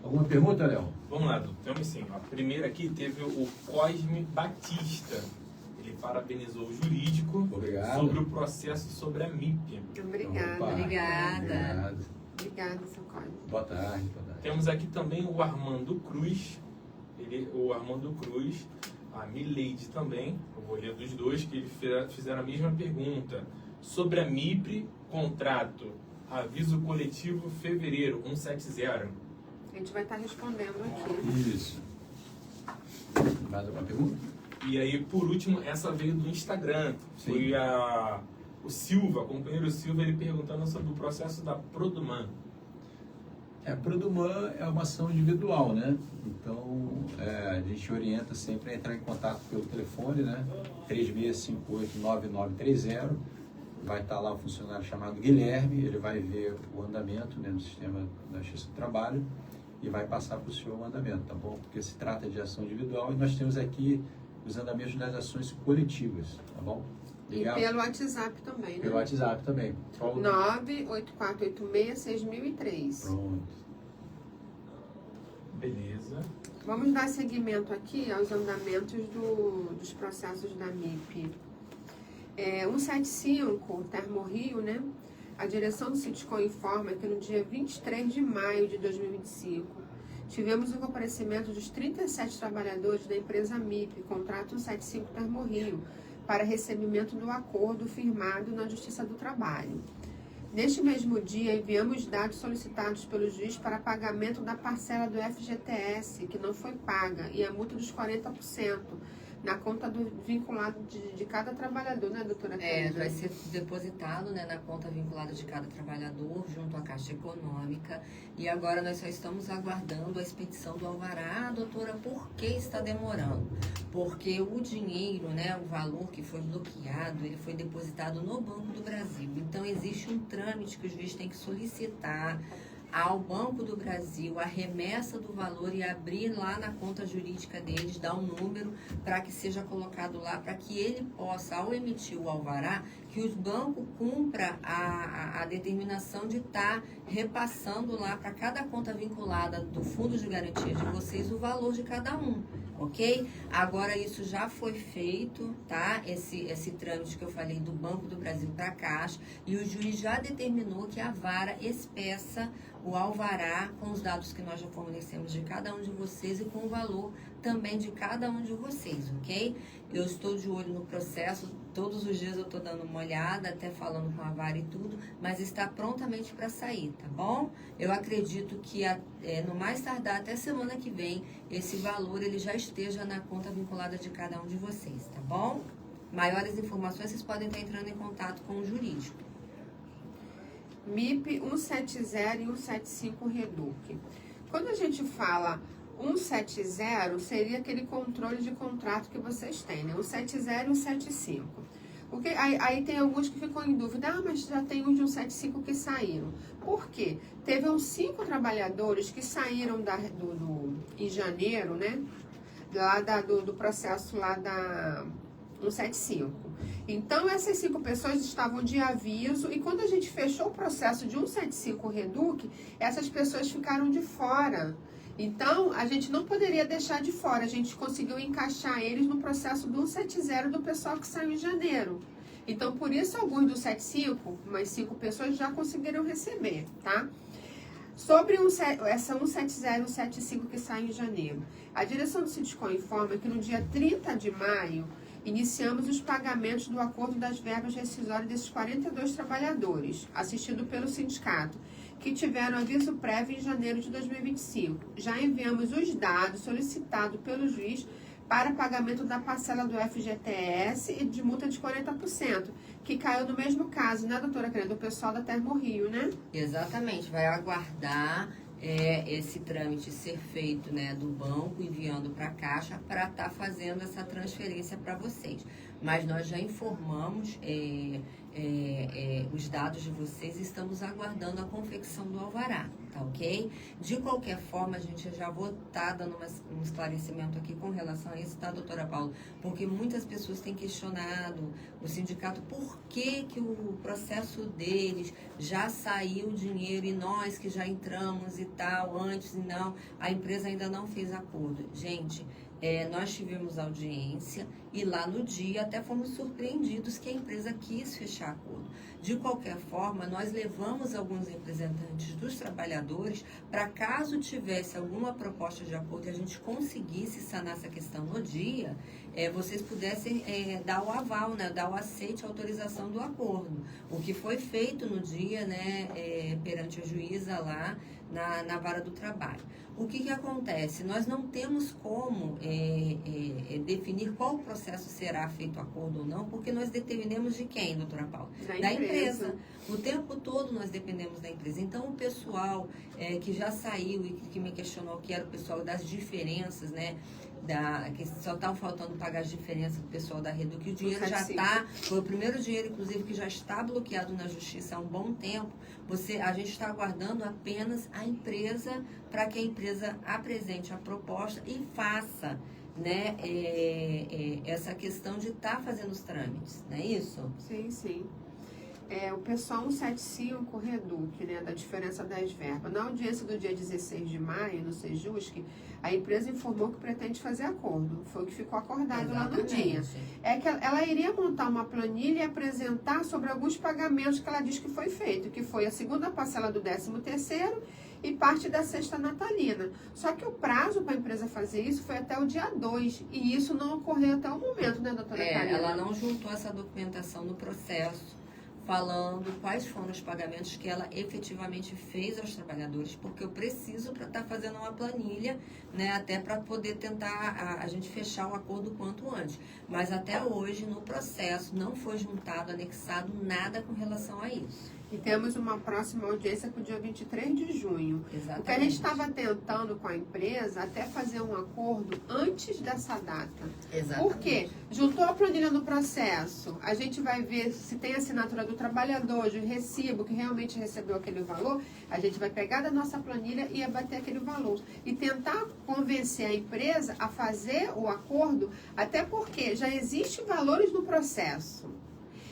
Alguma pergunta, Léo?
Vamos lá, temos sim. A primeira aqui teve o Cosme Batista. Ele parabenizou o jurídico sobre o processo sobre a MIP.
Obrigada.
Obrigada.
Obrigada, seu Código.
Boa tarde, boa tarde.
Temos aqui também o Armando Cruz. A Mileide também, eu vou ler dos dois, que eles fizeram a mesma pergunta. Sobre a MIPRE, contrato, aviso coletivo, fevereiro, 170.
A gente vai estar respondendo aqui.
Isso. Mais alguma pergunta?
E aí, por último, essa veio do Instagram.
Sim.
Foi o Silva, o companheiro Silva, ele perguntando sobre o processo da Produman.
A Produman é uma ação individual, né? Então, a gente orienta sempre a entrar em contato pelo telefone, né? 3658-9930. Vai estar lá um funcionário chamado Guilherme, ele vai ver o andamento, né, no sistema da Justiça do Trabalho e vai passar para o senhor o andamento, tá bom? Porque se trata de ação individual e nós temos aqui os andamentos das ações coletivas, tá bom? Legal?
E pelo WhatsApp também, né?
Pelo WhatsApp também.
98486-6003.
Pronto.
Beleza.
Vamos dar seguimento aqui aos andamentos dos processos da MIP. 175, Termorrio, né? A direção do Sitcom informa que no dia 23 de maio de 2025, tivemos o comparecimento dos 37 trabalhadores da empresa MIP, contrato 175 Termorrio, para recebimento do acordo firmado na Justiça do Trabalho. Neste mesmo dia, enviamos dados solicitados pelo juiz para pagamento da parcela do FGTS, que não foi paga, e a multa dos 40%, na conta do vinculado de cada trabalhador, né, doutora Teresa?
Vai ser depositado, né, na conta vinculada de cada trabalhador, junto à Caixa Econômica. E agora nós só estamos aguardando a expedição do alvará. Doutora, por que está demorando? Porque o dinheiro, né, o valor que foi bloqueado, ele foi depositado no Banco do Brasil. Então, existe um trâmite que o juiz tem que solicitar ao Banco do Brasil a remessa do valor e abrir lá na conta jurídica deles, dar um número para que seja colocado lá, para que ele possa, ao emitir o alvará, que o banco cumpra a determinação de estar repassando lá para cada conta vinculada do Fundo de Garantia de vocês o valor de cada um, ok? Agora isso já foi feito, tá? Esse trâmite que eu falei do Banco do Brasil para a Caixa, e o juiz já determinou que a vara expeça o alvará com os dados que nós já fornecemos de cada um de vocês e com o valor também de cada um de vocês, ok? Eu estou de olho no processo, todos os dias eu estou dando uma olhada, até falando com a vara e tudo, mas está prontamente para sair, tá bom? Eu acredito que no mais tardar até semana que vem, esse valor ele já esteja na conta vinculada de cada um de vocês, tá bom? Maiores informações vocês podem estar entrando em contato com o jurídico.
MIP 170 e 175 Reduc. Quando a gente fala 170, seria aquele controle de contrato que vocês têm, né? 170 e 175. Porque aí tem alguns que ficam em dúvida, mas já tem uns de 175 que saíram. Por quê? Teve uns 5 trabalhadores que saíram em janeiro, né? Lá do processo lá da 175. Então, essas 5 pessoas estavam de aviso, e quando a gente fechou o processo de 175 Reduc, essas pessoas ficaram de fora. Então, a gente não poderia deixar de fora, a gente conseguiu encaixar eles no processo do 170 do pessoal que saiu em janeiro. Então, por isso, alguns do 75, mais 5 pessoas já conseguiram receber, tá? Sobre essa 170 e 175 que sai em janeiro, a direção do Sindicom informa que no dia 30 de maio, iniciamos os pagamentos do acordo das verbas rescisórias desses 42 trabalhadores, assistido pelo sindicato, que tiveram aviso prévio em janeiro de 2025. Já enviamos os dados solicitados pelo juiz para pagamento da parcela do FGTS e de multa de 40%, que caiu no mesmo caso, né, doutora Crê, do pessoal da Termorrio, né?
Exatamente, vai aguardar esse trâmite ser feito, né, do banco, enviando para a Caixa, para estar fazendo essa transferência para vocês. Mas nós já informamos os dados de vocês e estamos aguardando a confecção do alvará, tá ok? De qualquer forma, a gente já vou estar dando um esclarecimento aqui com relação a isso, tá, doutora Paula? Porque muitas pessoas têm questionado o sindicato por que o processo deles já saiu o dinheiro e nós que já entramos e tal, antes e não, a empresa ainda não fez acordo. Gente, nós tivemos audiência e lá no dia até fomos surpreendidos que a empresa quis fechar acordo. De qualquer forma, nós levamos alguns representantes dos trabalhadores para, caso tivesse alguma proposta de acordo e a gente conseguisse sanar essa questão no dia, vocês pudessem dar o aval, né, dar o aceite, a autorização do acordo. O que foi feito no dia, né, perante a juíza lá na vara do trabalho. O que acontece? Nós não temos como definir qual processo será feito acordo ou não, porque nós dependemos de quem, doutora Paula? Da empresa. O tempo todo nós dependemos da empresa. Então, o pessoal que já saiu e que me questionou, que era o pessoal das diferenças, né? Que só estão faltando pagar as diferenças do pessoal da Reduc, o dinheiro já está, foi o primeiro dinheiro, inclusive, que já está bloqueado na justiça há um bom tempo. A gente está aguardando apenas a empresa, para que a empresa apresente a proposta e faça, né, essa questão de estar fazendo os trâmites, não é isso?
Sim, sim. O pessoal 175 Reduc, né, da diferença das verbas. Na audiência do dia 16 de maio, no Sejusc, a empresa informou que pretende fazer acordo. Foi o que ficou acordado lá no dia. Que ela iria montar uma planilha e apresentar sobre alguns pagamentos que ela diz que foi feito, que foi a segunda parcela do 13º e parte da sexta natalina. Só que o prazo para a empresa fazer isso foi até o dia 2, e isso não ocorreu até o momento, né, doutora Karina?
Ela não juntou essa documentação no processo, falando quais foram os pagamentos que ela efetivamente fez aos trabalhadores, porque eu preciso para estar fazendo uma planilha, né, até para poder tentar a gente fechar o acordo quanto antes. Mas até hoje, no processo, não foi juntado, anexado nada com relação a isso.
E temos uma próxima audiência para o dia 23 de junho.
Exatamente.
O que a gente estava tentando com a empresa, até fazer um acordo antes dessa data.
Exatamente.
Por quê? Juntou a planilha no processo, a gente vai ver se tem assinatura do trabalhador, de recibo, que realmente recebeu aquele valor, a gente vai pegar da nossa planilha e abater aquele valor. E tentar convencer a empresa a fazer o acordo, até porque já existem valores no processo.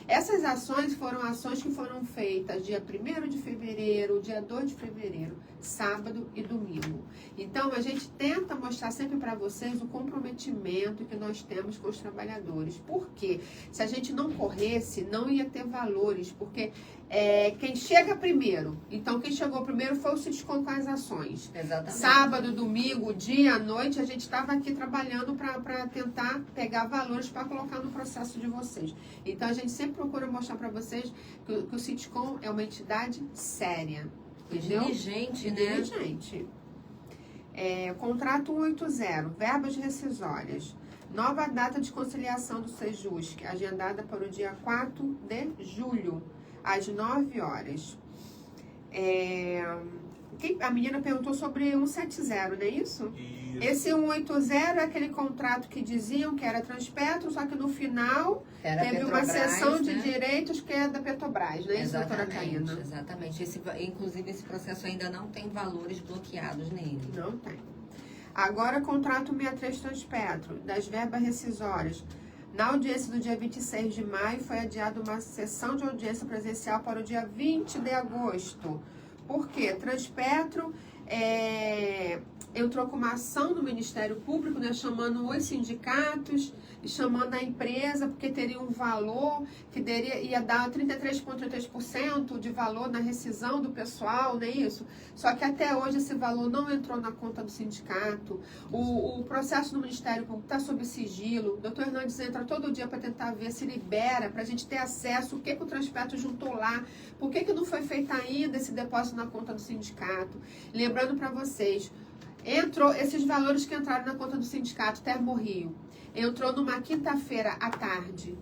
Essas ações foram ações que foram feitas dia 1º de fevereiro, dia 2 de fevereiro, sábado e domingo. Então, a gente tenta mostrar sempre para vocês o comprometimento que nós temos com os trabalhadores. Por quê? Se a gente não corresse, não ia ter valores, porque quem chega primeiro, então quem chegou primeiro foi o Sindicom com as ações.
Exatamente.
Sábado, domingo, dia, à noite, a gente estava aqui trabalhando para tentar pegar valores para colocar no processo de vocês. Então, a gente sempre procura mostrar para vocês que o Sindicom é uma entidade séria. Entendeu?
Diligente, né?
Diligente. Contrato 180, verbas rescisórias. Nova data de conciliação do Sejusc, agendada para o dia 4 de julho, às 9 horas. A menina perguntou sobre 170, não é isso?
E
Esse 180 é aquele contrato que diziam que era Transpetro, só que no final
Era
teve uma
Petrobras,
cessão de
né?
direitos que é da Petrobras, não é isso, doutora
Exatamente,
Caína?
exatamente. Inclusive, esse processo ainda não tem valores bloqueados nele.
Não tem. Agora, contrato 63 Transpetro, das verbas rescisórias. Na audiência do dia 26 de maio, foi adiada uma sessão de audiência presencial para o dia 20 de agosto. Por quê? Transpetro entrou com uma ação no Ministério Público, né, chamando os sindicatos e chamando a empresa, porque teria um valor que ia dar 33,33% de valor na rescisão do pessoal, não é isso? Só que até hoje esse valor não entrou na conta do sindicato. O processo no Ministério Público está sob sigilo. O doutor Hernandes entra todo dia para tentar ver se libera, para a gente ter acesso, o que o Transpetro juntou lá, por que não foi feito ainda esse depósito na conta do sindicato. Lembrando para vocês, entrou esses valores que entraram na conta do sindicato Termorrio, entrou numa quinta-feira à tarde.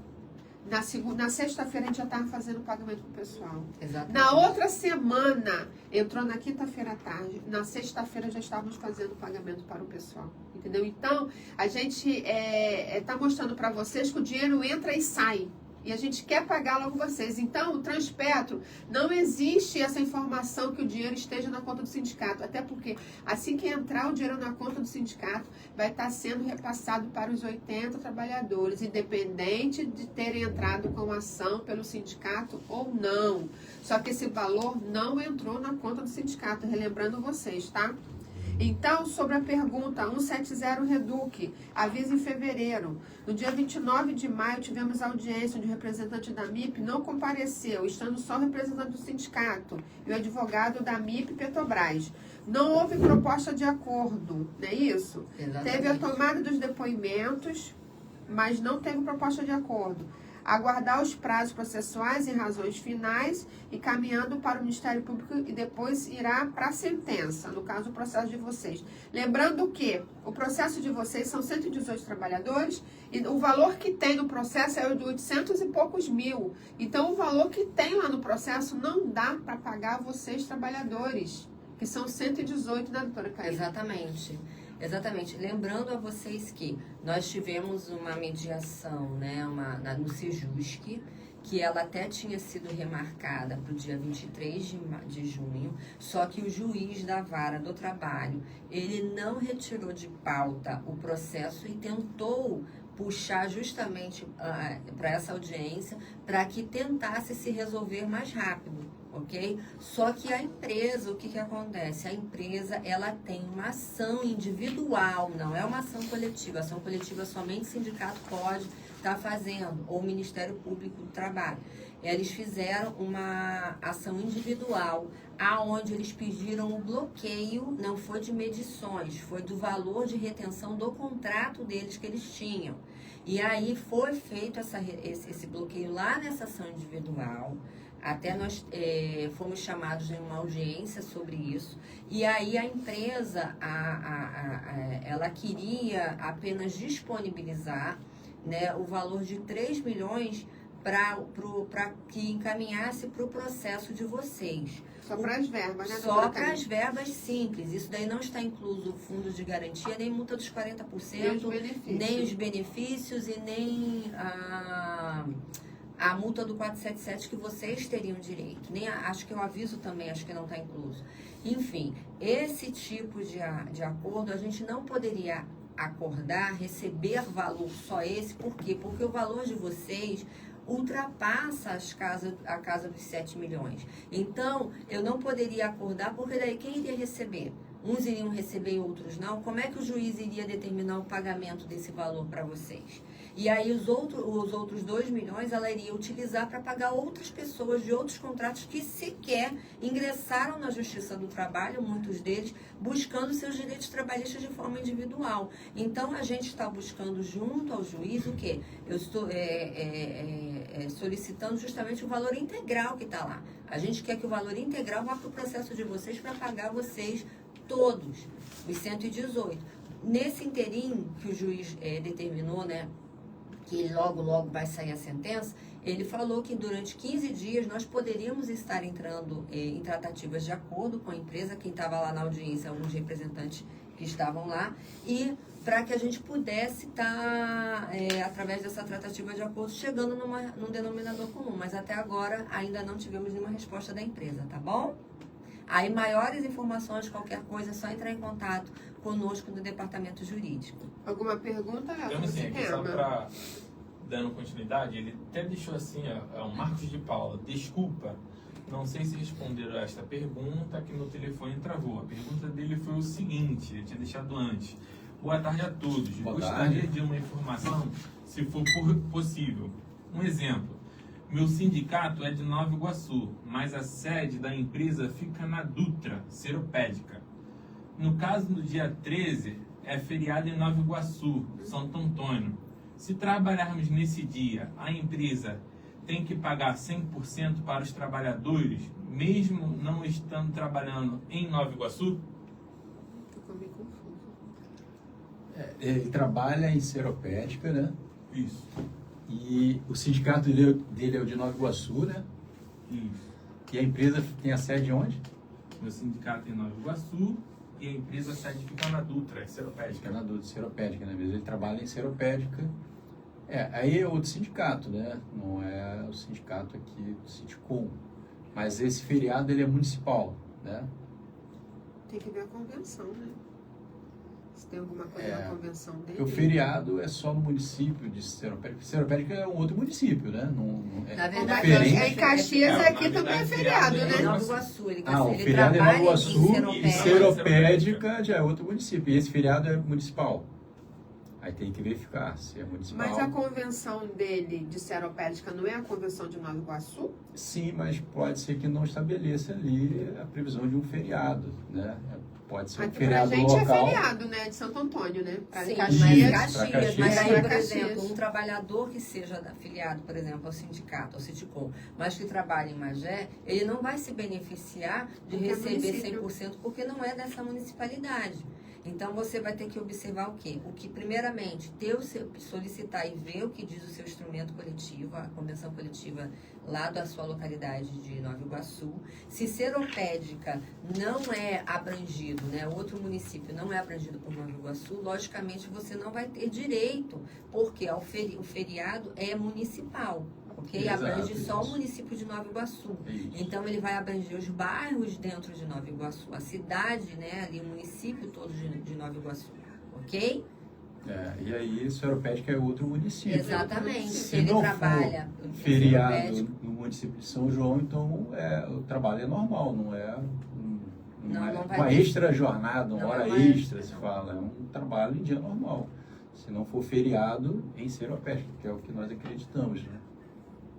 Na sexta-feira a gente já estava fazendo o pagamento para o pessoal.
Exatamente.
Na outra semana, entrou na quinta-feira à tarde. Na sexta-feira já estávamos fazendo o pagamento para o pessoal. Entendeu? Então, a gente está mostrando para vocês que o dinheiro entra e sai. E a gente quer pagar logo vocês. Então, o Transpetro, não existe essa informação que o dinheiro esteja na conta do sindicato. Até porque, assim que entrar o dinheiro na conta do sindicato, vai estar sendo repassado para os 80 trabalhadores, independente de terem entrado com ação pelo sindicato ou não. Só que esse valor não entrou na conta do sindicato, relembrando vocês, tá? Então, sobre a pergunta 170 Reduc, aviso em fevereiro. No dia 29 de maio, tivemos audiência onde o representante da MIP não compareceu, estando só o representante do sindicato e o advogado da MIP Petrobras. Não houve proposta de acordo, não é isso?
Exatamente.
Teve a tomada dos depoimentos, mas não teve proposta de acordo. Aguardar os prazos processuais e razões finais e caminhando para o Ministério Público e depois irá para a sentença, no caso o processo de vocês. Lembrando que o processo de vocês são 118 trabalhadores e o valor que tem no processo é o de 800 e poucos mil. Então o valor que tem lá no processo não dá para pagar vocês trabalhadores, que são 118, né, doutora Caína?
Exatamente. Exatamente. Lembrando a vocês que nós tivemos uma mediação, né, no Sejusc, que ela até tinha sido remarcada para o dia 23 de junho, só que o juiz da Vara do Trabalho, ele não retirou de pauta o processo e tentou puxar justamente para essa audiência para que tentasse se resolver mais rápido. Ok? Só que a empresa, o que acontece? A empresa, ela tem uma ação individual, não é uma ação coletiva. A ação coletiva somente o sindicato pode estar fazendo, ou o Ministério Público do Trabalho. Eles fizeram uma ação individual, aonde eles pediram o bloqueio, não foi de medições, foi do valor de retenção do contrato deles que eles tinham. E aí foi feito esse bloqueio lá nessa ação individual. Até nós fomos chamados em uma audiência sobre isso. E aí a empresa, ela queria apenas disponibilizar, né, o valor de 3 milhões para que encaminhasse para o processo de vocês.
Só para as verbas, né?
Só para as verbas simples. Isso daí não está incluso o fundo de garantia, nem multa dos 40%, nem os benefícios e nem a multa do 477 que vocês teriam direito. Nem acho que o aviso também, acho que não está incluso. Enfim, esse tipo de acordo a gente não poderia acordar, receber valor só esse. Por quê? Porque o valor de vocês ultrapassa a casa dos 7 milhões. Então, eu não poderia acordar, porque daí quem iria receber? Uns iriam receber e outros não. Como é que o juiz iria determinar o pagamento desse valor para vocês? E aí os outros 2 milhões ela iria utilizar para pagar outras pessoas de outros contratos que sequer ingressaram na Justiça do Trabalho, muitos deles, buscando seus direitos trabalhistas de forma individual. Então, a gente está buscando junto ao juiz o quê? Eu estou solicitando justamente o valor integral que está lá. A gente quer que o valor integral vá para o processo de vocês para pagar vocês todos, os 118. Nesse interim que o juiz determinou, né, que logo vai sair a sentença, ele falou que durante 15 dias nós poderíamos estar entrando em tratativas de acordo com a empresa, quem estava lá na audiência, alguns representantes que estavam lá, e para que a gente pudesse estar, através dessa tratativa de acordo, chegando num denominador comum. Mas até agora ainda não tivemos nenhuma resposta da empresa, tá bom? Aí, maiores informações, qualquer coisa, é só entrar em contato conosco no departamento jurídico.
Alguma pergunta, Léo?
Eu não sei, aqui só para dando continuidade, ele até deixou assim, é o Marcos de Paula. Desculpa, não sei se responderam a esta pergunta que meu telefone travou. A pergunta dele foi o seguinte, ele tinha deixado antes. Boa tarde a todos. Gostaria de uma informação, se for possível. Um exemplo. Meu sindicato é de Nova Iguaçu, mas a sede da empresa fica na Dutra, Seropédica. No caso, no dia 13, é feriado em Nova Iguaçu, Santo Antônio. Se trabalharmos nesse dia, a empresa tem que pagar 100% para os trabalhadores, mesmo não estando trabalhando em Nova Iguaçu?
Ficou meio confuso.
Ele trabalha em Seropédica, né?
Isso.
E o sindicato dele é o de Nova Iguaçu, né?
Isso.
E a empresa tem a sede onde?
Meu sindicato é em Nova Iguaçu e a empresa sede fica na Dutra, é Seropédica.
Fica na Dutra, Seropédica, né? Ele trabalha em Seropédica. Aí é outro sindicato, né? Não é o sindicato aqui do Sinticom. Mas esse feriado, ele é municipal, né?
Tem que ver a convenção, né? Se tem alguma coisa na convenção dele.
O feriado é só no município de Seropédica. Seropédica é um outro município, né?
Na verdade,
em Caxias aqui também é feriado, né?
Nova Iguaçu, ele
o feriado é Nova Iguaçu e Seropédica já é outro município. E esse feriado é municipal. Aí tem que verificar se é municipal.
Mas a convenção dele de Seropédica não é a convenção de Nova Iguaçu?
Sim, mas pode ser que não estabeleça ali a previsão de um feriado, né? Pode ser um feriado
pra gente
local.
É feriado, né? De Santo Antônio, né?
Sim,
Caxias.
Caxias. Mas aí, por
Caxias.
exemplo, um trabalhador que seja afiliado, por exemplo, ao sindicato, ao Sinticom, mas que trabalha em Magé, ele não vai se beneficiar de receber 100% porque não é dessa municipalidade. Então, você vai ter que observar o quê? O que, primeiramente, solicitar e ver o que diz o seu instrumento coletivo, a convenção coletiva lá da sua localidade de Nova Iguaçu. Se Seropédica não é abrangido, né, outro município não é abrangido por Nova Iguaçu, logicamente você não vai ter direito, porque o feriado é municipal. Ok?
Exato,
abrange só
isso.
o município de Nova Iguaçu.
Isso.
Então, ele vai abranger os bairros dentro de Nova Iguaçu, a cidade, né, ali, o município todo de Nova Iguaçu. Ok?
E aí, Seropédica é outro município.
Exatamente.
Se
Se ele
não
trabalha
for
em
feriado
Seropédica,
no município de São João, então o trabalho é normal, não é
Não vai
uma
ter.
extra jornada, uma
Não
hora
é uma
extra, se fala. É um trabalho em dia normal. Se não for feriado em Seropédica, que é o que nós acreditamos, né?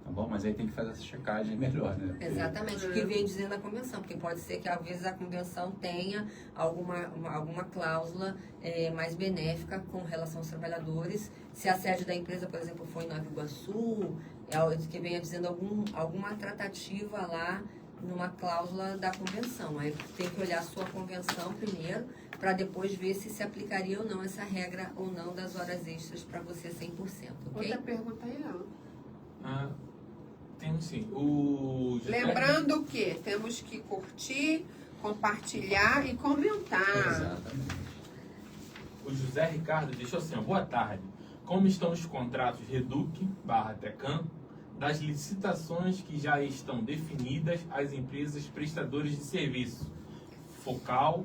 Tá bom? Mas aí tem que fazer essa checagem melhor, né?
exatamente, o que vem dizendo a convenção, porque pode ser que às vezes a convenção tenha alguma cláusula mais benéfica com relação aos trabalhadores. Se a sede da empresa, por exemplo, for em Nova Iguaçu, que venha dizendo alguma tratativa lá numa cláusula da convenção. Aí tem que olhar a sua convenção primeiro, para depois ver se aplicaria ou não essa regra ou não das horas extras para você 100%, ok?
Outra pergunta aí, Léo.
Tem sim. O José...
Lembrando que temos que curtir, compartilhar e comentar.
Exatamente.
O José Ricardo deixou assim, boa tarde. Como estão os contratos Reduc/Tecam das licitações que já estão definidas às empresas prestadoras de serviço? Focal,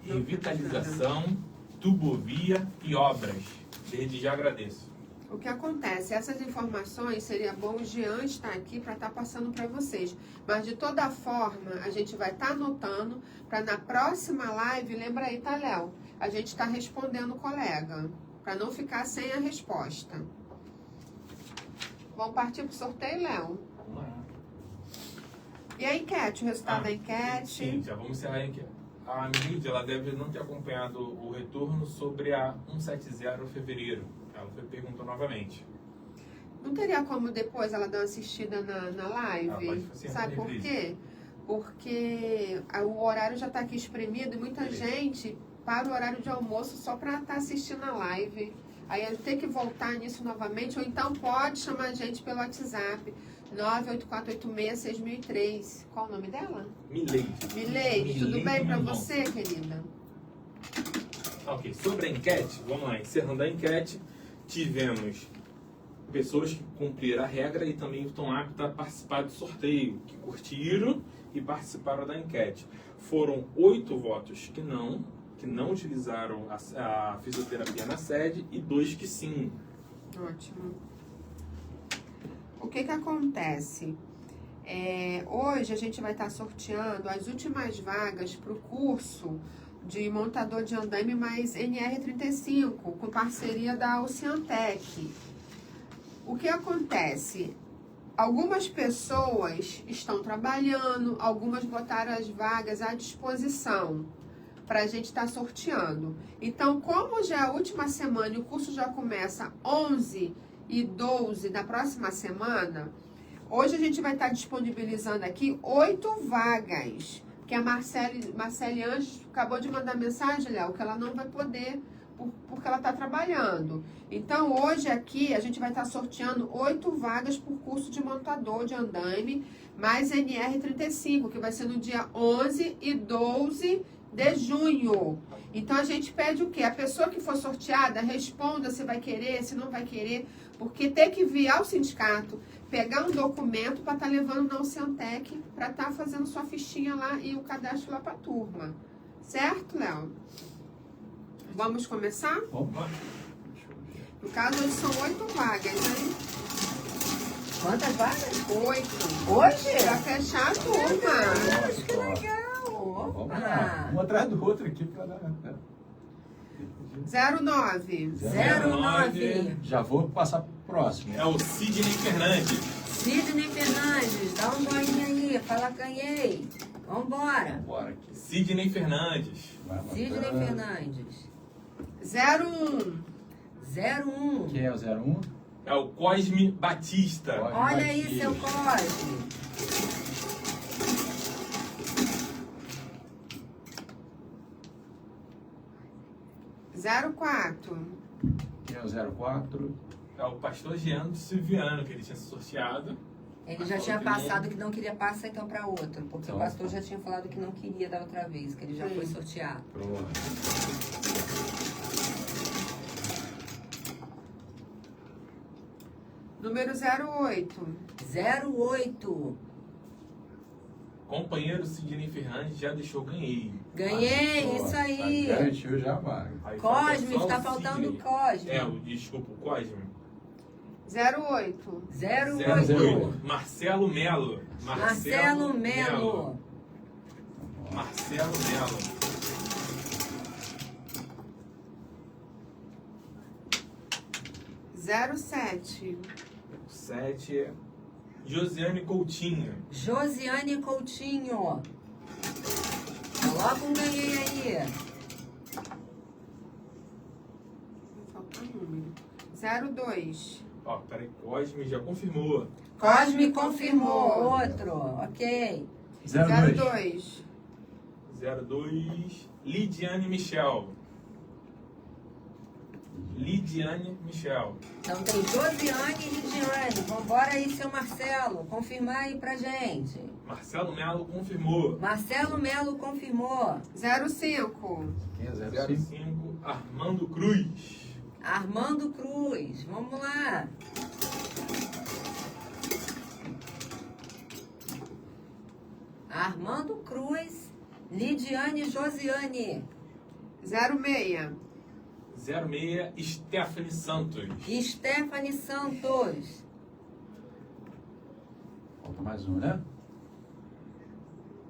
revitalização, tubovia e obras. Desde já agradeço.
O que acontece? Essas informações seria bom o Jean estar aqui para estar passando para vocês. Mas de toda forma, a gente vai estar anotando para na próxima live, lembra aí, tá, Léo? A gente está respondendo o colega, para não ficar sem a resposta. Vamos partir para o sorteio, Léo?
Vamos lá.
E a enquete, o resultado da enquete?
Sim, já vamos encerrar a enquete. A mídia, ela deve não ter acompanhado o retorno sobre a 170 fevereiro. Ela perguntou novamente.
Não teria como depois ela dar uma assistida na live?
Pode fazer.
Sabe por quê? Porque o horário já está aqui espremido e muita gente para o horário de almoço só para estar assistindo a live. Aí eu tenho que voltar nisso novamente, ou então pode chamar a gente pelo WhatsApp, 984866003. Qual o nome dela?
Mileide.
Mileide, tudo
Mileide
bem pra
Mendonça.
você, querida?
Ok, sobre a enquete, vamos lá, encerrando a enquete, tivemos pessoas que cumpriram a regra e também estão aptas a participar do sorteio, que curtiram e participaram da enquete. Foram 8 votos que não utilizaram a fisioterapia na sede e 2 que sim.
Ótimo. O que acontece? Hoje a gente vai estar sorteando as últimas vagas para o curso de montador de andaime mais NR35, com parceria da Oceantec. O que acontece? Algumas pessoas estão trabalhando, algumas botaram as vagas à disposição para a gente estar sorteando. Então, como já é a última semana e o curso já começa 11 e 12 da próxima semana, hoje a gente vai estar disponibilizando aqui 8 vagas. Que a Marcele Anjos acabou de mandar mensagem, Léo, que ela não vai poder, porque ela está trabalhando. Então, hoje aqui, a gente vai estar sorteando 8 vagas por curso de montador de andaime, mais NR35, que vai ser no dia 11 e 12 de junho. Então, a gente pede o quê? A pessoa que for sorteada, responda se vai querer, se não vai querer, porque tem que vir ao sindicato, pegar um documento para estar levando na Oceantec, para estar fazendo sua fichinha lá e o cadastro lá para a turma. Certo, Léo? Vamos começar?
Opa.
No caso, hoje são 8 vagas, hein?
Quantas vagas?
8.
Hoje?
Para fechar a turma.
Que legal!
Vamos lá,
Opa!
um atrás do outro aqui para dar.
09.
09.
Já vou passar pro próximo.
É o Sidney Fernandes.
Sidney Fernandes, dá um joinha aí, fala ganhei. Vambora.
Bora aqui.
Sidney Fernandes.
Vai
Sidney
matando.
Fernandes.
01.
01.
Quem é o 01?
É o Cosme Batista.
Cosme.
Olha aí,
Batista.
seu Cosme.
04.
Quem é o 04?
É o pastor Jean do Silviano, que ele tinha sorteado.
Ele já tinha passado que não queria passar então para outro, porque
Então,
o pastor já tinha falado que não queria da outra vez, que ele já foi sorteado.
Pronto.
Número 08.
08.
Companheiro Sidney Fernandes já deixou ganhei.
Ganhei,
Ó,
isso
tá,
aí.
garantiu já a vaga.
Aí falta
Cosme,
só o
está faltando o
Sidney.
Cosme.
Desculpa, o Cosme.
08.
08.
Marcelo Melo.
Marcelo Melo.
Marcelo Melo.
07.
7 é Josiane Coutinho.
Josiane Coutinho. Coloca um ganhei aí.
Falta um número. 02.
Ó, peraí, Cosme já confirmou.
Cosme confirmou. Outro, ok.
02.
02.
02, Lidiane Michel. Lidiane Michel.
Então tem Josiane e Lidiane. Vambora aí, seu Marcelo. Confirmar aí pra gente.
Marcelo Melo confirmou.
Marcelo Melo confirmou.
05.
Quem é 05?
05, Armando Cruz.
Armando Cruz. Vamos lá. Armando Cruz, Lidiane e Josiane.
06.
06, Stephanie Santos.
Stephanie Santos.
Falta mais um, né?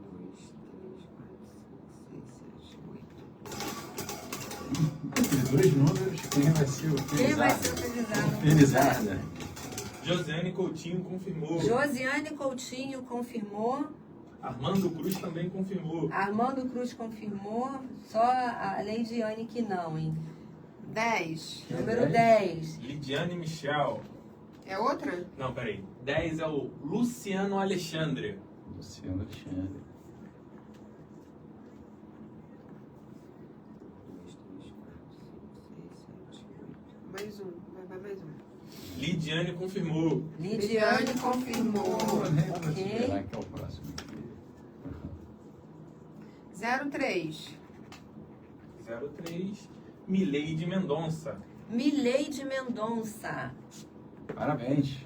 2, 3, 4, 5, 6, 7, 8.
Esses dois números, quem vai ser o
Quem vai ser o felizardo?
Felizarda.
Josiane Coutinho confirmou.
Josiane Coutinho confirmou.
Armando Cruz também confirmou.
Armando Cruz confirmou. Só a Leidiane que não, hein?
10.
Número 10.
Lidiane Michel.
É outra?
Não, peraí. 10 é o Luciano Alexandre.
Luciano Alexandre.
2, 3, 4, 5, 6, 7, 8. mais um. Vai mais um.
Lidiane confirmou.
Lidiane confirmou.
Vou
Ok.
esperar que é o próximo aqui.
03.
03. Mileide Mendonça.
Mileide Mendonça.
Parabéns.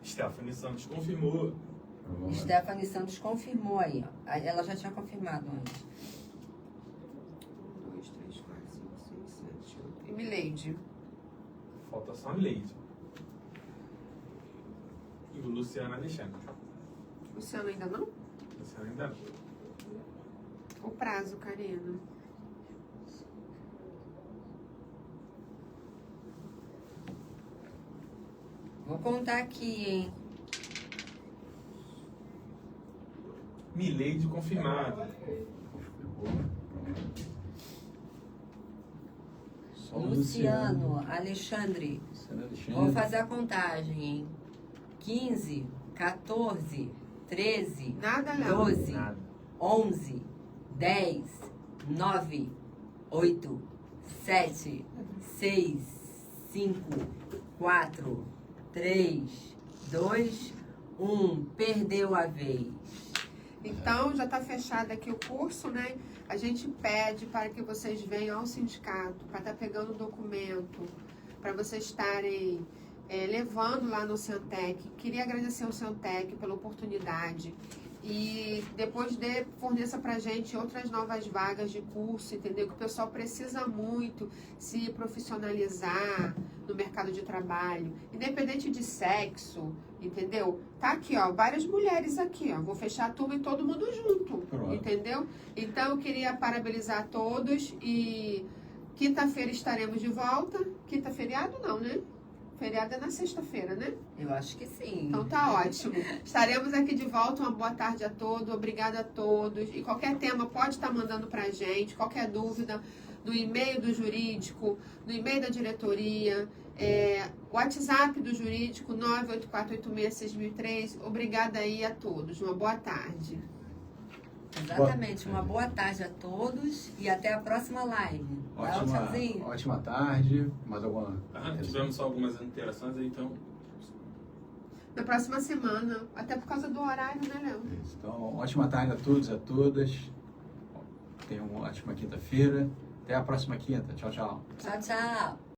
Stephanie Santos confirmou.
Stephanie Santos confirmou aí, ó. Ela já tinha confirmado antes.
1, 2, 3, 4, 5, 6, 7, 8. E Mileide.
Falta só a Mileide. E o Luciano Alexandre.
Luciano ainda não?
Luciano ainda não.
O prazo, Karina.
Vou contar aqui, hein?
Mileide confirmada.
Só o
Luciano Alexandre.
Luciano
Vou
Alexandre.
fazer a contagem, hein? 15, 14, 13,
Nada, Léo.
12,
Nada.
11, 10, 9, 8, 7, 6, 5, 4, 3, 2, 1. Perdeu a vez.
Então, já está fechado aqui o curso, né? A gente pede para que vocês venham ao sindicato, para estar pegando o documento, para vocês estarem levando lá no Centec. Queria agradecer ao Centec pela oportunidade. E depois forneça pra gente outras novas vagas de curso, entendeu? Que o pessoal precisa muito se profissionalizar no mercado de trabalho, independente de sexo, entendeu? Tá aqui, ó, várias mulheres aqui, ó. Vou fechar a turma e todo mundo junto,
Pronto.
entendeu? Então eu queria parabenizar a todos e quinta-feira estaremos de volta. Quinta feriado não, né? Feriado é na sexta-feira, né?
Eu acho que sim.
Então tá ótimo. Estaremos aqui de volta. Uma boa tarde a todos. Obrigada a todos. E qualquer tema pode estar mandando pra gente. Qualquer dúvida, no e-mail do jurídico, no e-mail da diretoria, WhatsApp do jurídico 984866003. Obrigada aí a todos. Uma boa tarde.
Exatamente. Uma boa tarde a todos e até a próxima live. Dá um tchauzinho.
Ótima tarde. Mais alguma?
Tivemos só algumas interações aí, então.
Na próxima semana. Até por causa do horário, né, Léo?
Isso. Então, ótima tarde a todos e a todas. Tenham uma ótima quinta-feira. Até a próxima quinta. Tchau, tchau.
Tchau, tchau.